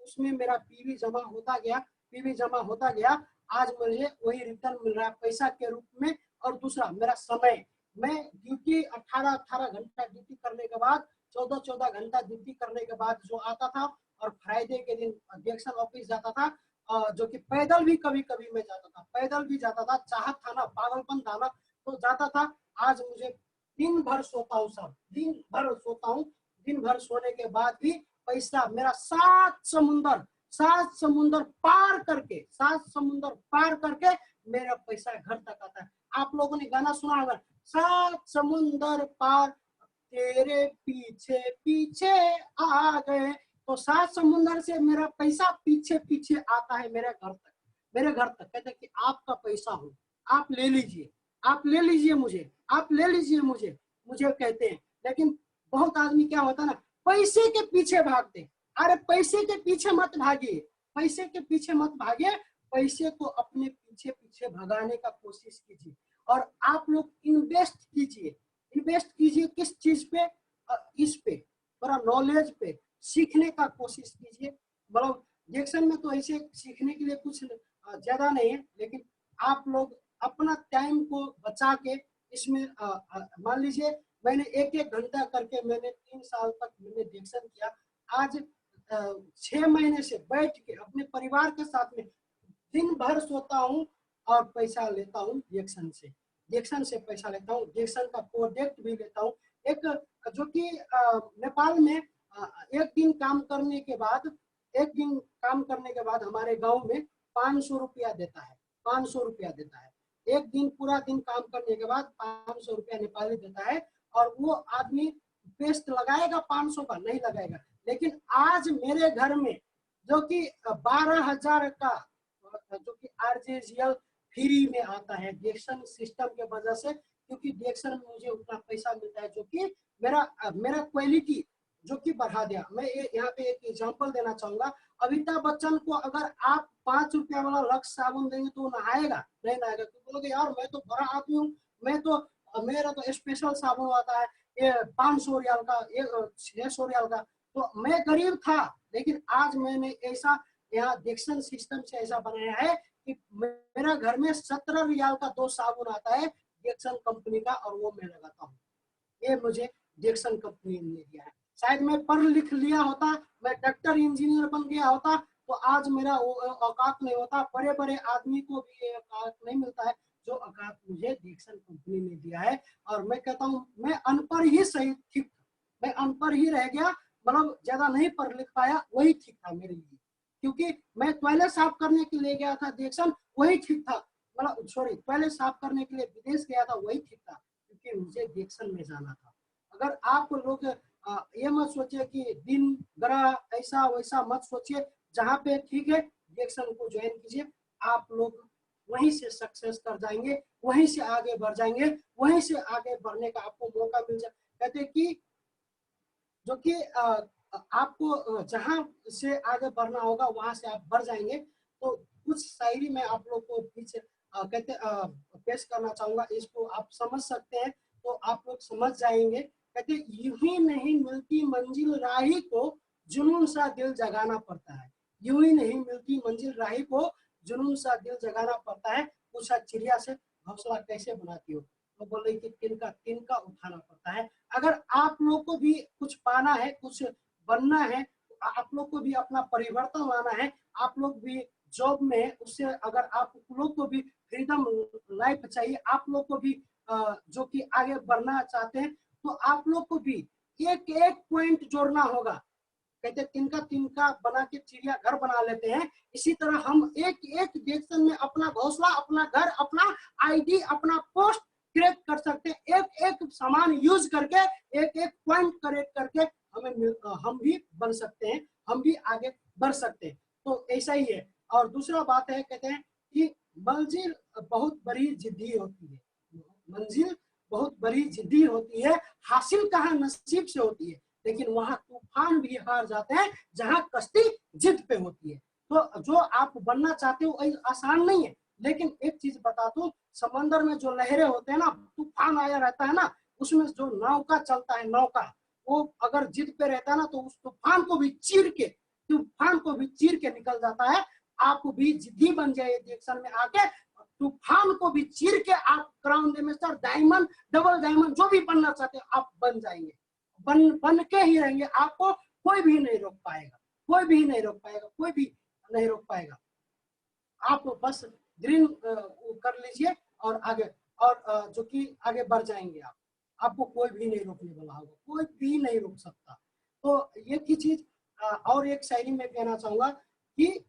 Speaker 2: उसमें मेरा पीवी जमा होता गया। आज मुझे वही रिटर्न मिल रहा है पैसा के रूप में। और दूसरा मेरा समय, मैं ड्यूटी 18 घंटा ड्यूटी करने के बाद, 14 घंटा ड्यूटी करने के बाद जो आता था, और फ्राइडे के दिन डिएक्शन ऑफिस जाता था, जो कि पैदल भी कभी मैं जाता था, पैदल भी जाता था, चाहत था ना, पागलपन था ना, तो जाता था। आज मुझे दिन भर सोता हूँ साहब, दिन भर सोता हूँ। दिन भर सोने के बाद भी पैसा मेरा 7 समुंदर पार करके मेरा पैसा घर तक आता है। आप लोगों ने गाना सुना होगा, 7 समुंदर पार तेरे पीछे पीछे आ गए। तो 7 समुंदर से मेरा पैसा पीछे आता है मेरे घर तक। कहते कि आपका पैसा हो, आप ले लीजिए मुझे कहते हैं। लेकिन बहुत आदमी क्या होता है ना, पैसे के पीछे भागते। अरे पैसे के पीछे मत भागिए, पैसे को अपने पीछे भगाने का कोशिश कीजिए। और आप लोग इन्वेस्ट कीजिए किस चीज पे, इस पे थोड़ा नॉलेज पे सीखने का कोशिश कीजिए। मतलब डिएक्शन में तो ऐसे सीखने के लिए कुछ ज्यादा नहीं है, लेकिन आप लोग अपना टाइम को बचा के इसमें मान लीजिए मैंने एक घंटा करके मैंने 3 साल तक मैंने डिएक्शन किया। आज 6 महीने से बैठ के अपने परिवार के साथ में दिन भर सोता हूँ और पैसा लेता हूँ डिएक्शन से पैसा लेता हूँ, डिएक्शन का प्रोजेक्ट भी लेता हूँ। एक जो कि नेपाल में एक दिन काम करने के बाद हमारे गांव में 500 रुपया देता है। एक दिन पूरा दिन काम करने के बाद 500 रुपया नेपाली देता है। और वो आदमी पेस्ट लगाएगा 500 का नहीं लगाएगा। लेकिन आज मेरे घर में जो कि 12,000 का जो कि RJGL फ्री में आता है डिएक्शन सिस्टम के वजह से, क्योंकि डिएक्शन में मुझे उतना पैसा मिलता है जो कि मेरा क्वालिटी जो कि बढ़ा दिया। मैं यहाँ पे एक एग्जांपल देना चाहूंगा। अमिताभ बच्चन को अगर आप 5 रुपया वाला लक्स साबुन देंगे तो वो नहाएगा नहीं नहाएगा, क्योंकि बोलोगे यार मैं तो बड़ा आदमी हूँ, मैं तो मेरा तो स्पेशल साबुन आता है ये 500 रियाल का, ये 600 रियाल का। तो मैं गरीब था, लेकिन आज मैंने ऐसा यहाँ डिक्शन सिस्टम से ऐसा बनाया है कि मेरा घर में 17 रियाल का 2 साबुन आता है डिक्शन कंपनी का, और वो मैं लगाता हूँ। ये मुझे डिक्शन कंपनी ने दिया है। शायद मैं पढ़ लिख लिया होता, मैं डॉक्टर इंजीनियर बन गया होता, तो आज मेरा औकात नहीं होता। बड़े बड़े आदमी को भी ये औकात नहीं मिलता है जो औकात मुझे डिक्शन कंपनी ने दिया है। और मैं कहता हूँ मैं अनपढ़ ही सही ठीक था, मैं अनपढ़ ही रह गया, मतलब ज्यादा नहीं पढ़ लिख पाया, वही ठीक था मेरे लिए, क्योंकि मैं टॉयलेट साफ करने के लिए गया था डिक्शन, वही ठीक था। मतलब सॉरी, टॉयलेट साफ करने के लिए विदेश गया था, वही ठीक था, क्योंकि मुझे डिक्शन में जाना था। अगर आप लोग ये मत सोचिए कि दिन ग्रह ऐसा वैसा मत सोचिए, जहाँ पे ठीक है डिक्शन को ज्वाइन कीजिए, आप लोग वहीं से सक्सेस कर जाएंगे, वहीं से आगे बढ़ जाएंगे, वहीं से आगे बढ़ने का आपको मौका मिल जाए। कहते कि जो कि आपको जहां से आगे बढ़ना होगा वहां से आप बढ़ जाएंगे। तो कुछ शायरी में आप लोग को पीछे कहते पेश करना चाहूंगा, इसको आप समझ सकते हैं तो आप लोग समझ जाएंगे। कहते यूं ही नहीं मिलती मंजिल राही को, जुनून सा दिल जगाना पड़ता है। यूं ही नहीं मिलती मंजिल राही को, जुनून सा दिल जगाना पड़ता है। पूछा चिड़िया से घोंसला कैसे बनाती हो, तो बोले कि तिनका उठाना पड़ता है। अगर आप लोग को भी कुछ पाना है, कुछ बनना है, आप लोग को भी अपना परिवर्तन लाना है, आप लोग भी जॉब में है, उससे अगर आप लोग को भी फ्रीडम लाइफ चाहिए, आप लोग को भी जो कि आगे बढ़ना चाहते हैं, तो आप लोग को भी एक एक पॉइंट जोड़ना होगा। कहते तिनका तिनका बना के चिड़िया घर बना लेते हैं, इसी तरह हम एक एक डायरेक्शन में अपना घोंसला, अपना घर, अपना आईडी, अपना पोस्ट क्रिएट कर सकते हैं। एक एक सामान यूज करके, एक एक पॉइंट क्रिएट करके हम भी बन सकते हैं, हम भी आगे बढ़ सकते हैं। तो ऐसा ही है। और दूसरा बात है, कहते हैं कि मंजिल बहुत बड़ी जिद्दी होती है, मंजिल बहुत बड़ी जिद्दी होती है, हासिल कहाँ नसीब से होती है, लेकिन वहां तूफान भी हार जाते हैं जहां कश्ती जिद पे होती है। तो जो आप बनना चाहते हो आसान नहीं है, लेकिन एक चीज बता दूं, समंदर में जो लहरें होते हैं ना, तूफान आया रहता है ना, उसमें जो नौका चलता है, नौका वो अगर जिद पे रहता है ना, तो उस तूफान को भी चीर के निकल जाता है। आप भी जिद्दी बन जाए डिरेक्शन में आके, तूफान को भी चीर के आप crown master, diamond, double diamond, जो भी बनना चाहते हैं आप बन जाएंगे, बन के ही रहेंगे। आपको कोई भी नहीं रोक पाएगा, कोई भी नहीं रोक पाएगा, कोई भी नहीं रोक पाएगा। आप बस ग्रीन कर लीजिए और आगे, और जो कि आगे बढ़ जाएंगे आप, आपको कोई भी नहीं रोकने वाला होगा, कोई भी नहीं रोक सकता। तो ये की चीज। और एक शायरी में कहना चाहूंगा कि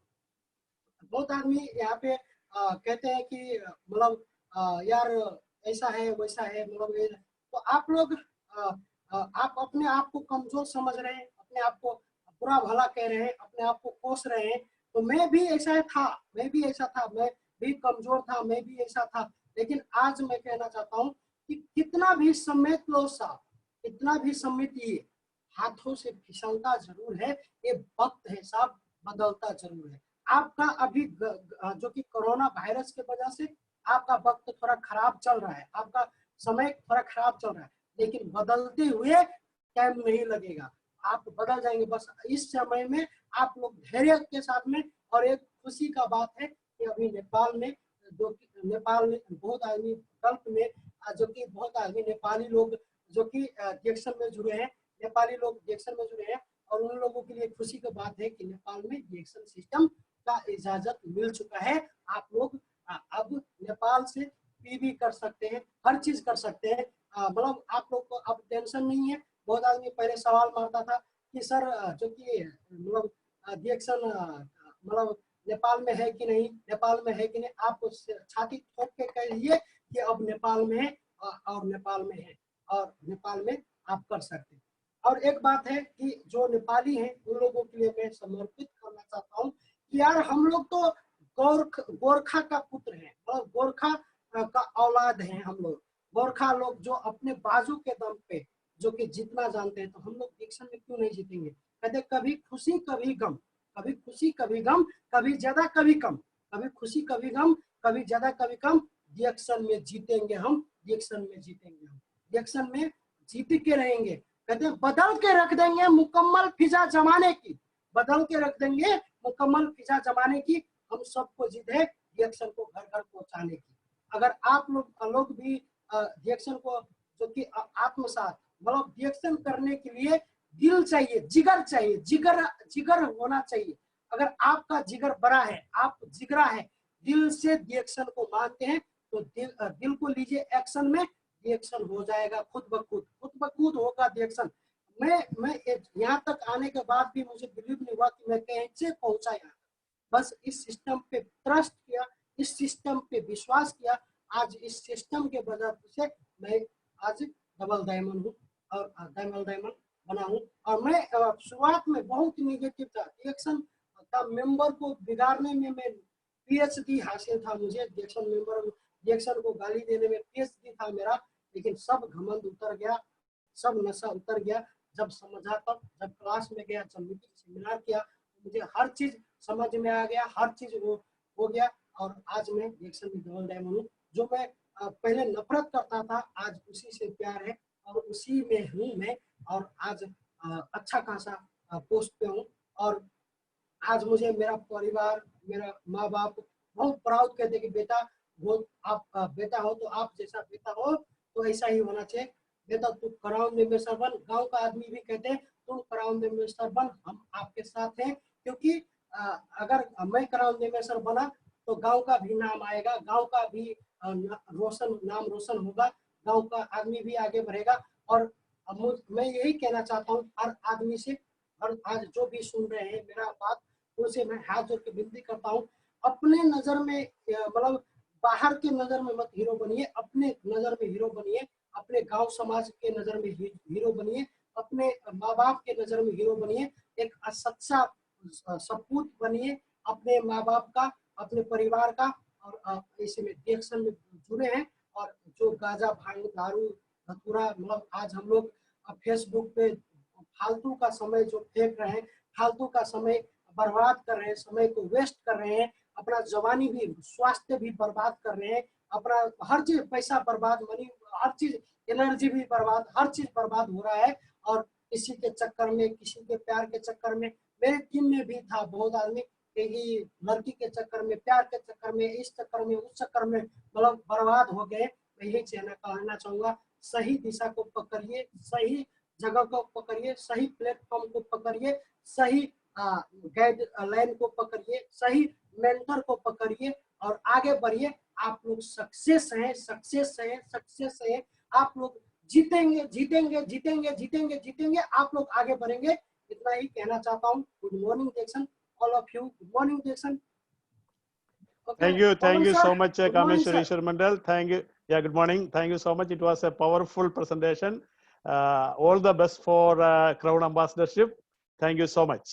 Speaker 2: बहुत आदमी यहाँ पे कहते हैं कि मतलब यार ऐसा है वैसा है, मतलब तो आप लोग आप अपने आप को कमजोर समझ रहे हैं, अपने आप को बुरा भला कह रहे हैं, अपने आप को कोस रहे हैं। तो मैं भी ऐसा था, मैं भी कमजोर था, मैं भी ऐसा था। लेकिन आज मैं कहना चाहता हूँ कि कितना भी समेट लो साहब, कितना भी समेटिए, हाथों से फिसलता जरूर है, ये वक्त है साहब, बदलता जरूर है। आपका अभी जो कि कोरोना वायरस के वजह से आपका वक्त थोड़ा खराब चल रहा है, आपका समय थोड़ा खराब चल रहा है, लेकिन बदलते हुए टाइम नहीं लगेगा, आप बदल जाएंगे। बस इस समय में आप लोग धैर्य के साथ में। और एक खुशी का बात है कि अभी नेपाल में बहुत आदमी गल्फ में जो कि बहुत आदमी नेपाली लोग जो कि डिरेक्शन में जुड़े हैं, नेपाली लोग डिरेक्शन में जुड़े हैं। और उन लोगों के लिए खुशी की बात है कि नेपाल में डिरेक्शन सिस्टम का इजाजत मिल चुका है। आप लोग अब नेपाल से पीवी कर सकते हैं, हर चीज कर सकते हैं। मतलब आप लोग को अब टेंशन नहीं है। बहुत आदमी पहले सवाल मारता था कि सर जो कि मतलब डिरेक्शन मतलब नेपाल में है कि नहीं, नेपाल में है कि नहीं। आप छाती ठोक के कहिए कि अब नेपाल में है, और नेपाल में है, और नेपाल में आप कर सकते हैं। और एक बात है कि जो नेपाली हैं उन लोगों के लिए मैं समर्पित करना चाहता हूँ कि यार हम लोग तो गोरखा का पुत्र हैं, और गोरखा का औलाद हैं हम लोग। गोरखा लोग जो अपने बाजू के दम पे जो कि जीतना जानते हैं, तो हम लोग डिएक्शन में क्यों नहीं जीतेंगे? कहते कभी खुशी कभी गम, कभी खुशी कभी गम, कभी ज्यादा कभी कम, कभी खुशी कभी गम, कभी ज्यादा कभी कम, डिएक्शन में जीतेंगे हम, डिएक्शन में जीतेंगे हम, डिएक्शन में जीत के रहेंगे। कहते हैं बदल के रख देंगे मुकम्मल फिजा जमाने की, बदल के रख देंगे मुकम्मल फिजा जमाने की, हम सबको जिद है डिएक्शन को घर घर पहुंचाने की। अगर आप लोग भी डिएक्शन को जो कि आत्मसात, मतलब डिएक्शन करने के लिए दिल चाहिए, जिगर चाहिए, जिगर होना चाहिए। अगर आपका जिगर बड़ा है, आप जिगरा है, दिल से डिएक्शन को मानते हैं, तो दिल को लीजिए एक्शन में, डिएक्शन हो जाएगा खुद ब खुद होगा डिएक्शन। मैं यहाँ तक आने के बाद भी मुझे बिलीव नहीं हुआ कि मैं कहीं से पहुंचा यहाँ, बस इस सिस्टम पे ट्रस्ट किया, इस सिस्टम पे विश्वास किया। आज इस सिस्टम के वजह से मैं आज डबल डायमंड हूँ और डबल डायमंड बना हूँ। और मैं शुरुआत में बहुत निगेटिव था, डिएक्शन का मेंबर को बिगाड़ने में मैं पीएचडी हासिल था मुझे, डिएक्शन को गाली देने में पीएचडी था मेरा, लेकिन सब घमंड उतर गया, सब नशा उतर गया जब समझा, तब जब क्लास में गया, जब मीटिंग सेमिनार किया, मुझे हर चीज समझ में आ गया, हर चीज हो गया। और आज मैं डिएक्शन में डबल डायमंड हूँ। जो मैं पहले नफरत करता था, आज उसी से प्यार है और उसी में हूँ मैं, और आज अच्छा खासा पोस्ट पे हूँ। और आज मुझे मेरा परिवार, मेरा माँ बाप बहुत प्राउड कहते कि बेटा बहुत आप बेटा हो, तो आप जैसा बेटा हो तो ऐसा ही होना चाहिए, बेटा तू क्राउन मेंबर बन। गांव का आदमी भी कहते हैं तुम क्राउन मेंबर बन, हम आपके साथ हैं। क्योंकि अगर मैं क्राउन मेंबर बना तो गांव का भी नाम आएगा, गांव का भी नाम रोशन होगा, गांव का आदमी भी आगे बढ़ेगा। और मैं यही कहना चाहता हूँ हर आदमी से, और आज जो भी सुन रहे हैं मेरा बात, उनसे मैं हाथ जोड़ के विनती करता हूँ, अपने नजर में मतलब बाहर के नजर में मत हीरो बनिए, अपने नजर में हीरो बनिए, अपने गांव समाज के नजर में हीरो बनिए, अपने माँ बाप के नजर में हीरो बनिए, एक सच्चा सपूत बनिए अपने माँ बाप का, अपने परिवार का। और ऐसे में डिएक्शन में जुड़े हैं, और जो गांजा भांग दारू धतूरा, मतलब आज हम लोग फेसबुक पे फालतू का समय जो फेंक रहे हैं, फालतू का समय बर्बाद कर रहे हैं, समय को वेस्ट कर रहे हैं, अपना जवानी भी, स्वास्थ्य भी बर्बाद कर रहे हैं, अपना हर चीज, पैसा बर्बाद, मनी, हर चीज, एनर्जी भी बर्बाद, हर चीज बर्बाद हो रहा है। और किसी के चक्कर में, किसी के प्यार के चक्कर में, मेरे टीम में भी था बहुत आदमी कि लड़की के चक्कर में, प्यार के चक्कर में, इस चक्कर में, उस चक्कर में, मतलब बर्बाद हो गए। मैं यही कहना चाहूंगा, सही दिशा को पकड़िए, सही जगह को पकड़िए, सही प्लेटफॉर्म को पकड़िए, सही गाइड लाइन को पकड़िए, सही मेंटर को पकड़िए और आगे बढ़िए। आप लोग सक्सेस हैं, सक्सेस हैं, सक्सेस हैं। आप लोग जीतेंगे, जीतेंगे, जीतेंगे, जीतेंगे, जीतेंगे। आप लोग आगे बढ़ेंगे, इतना ही कहना चाहता हूँ। गुड मॉर्निंग डिएक्शन, all of you. Good morning, Jason. Okay.
Speaker 1: Thank you so much,
Speaker 2: Kameshwar
Speaker 1: Kameshwar Mandal. Thank you. Yeah, good morning. Thank you so much. It was a powerful presentation. All the best for Crown Ambassadorship. Thank you so much.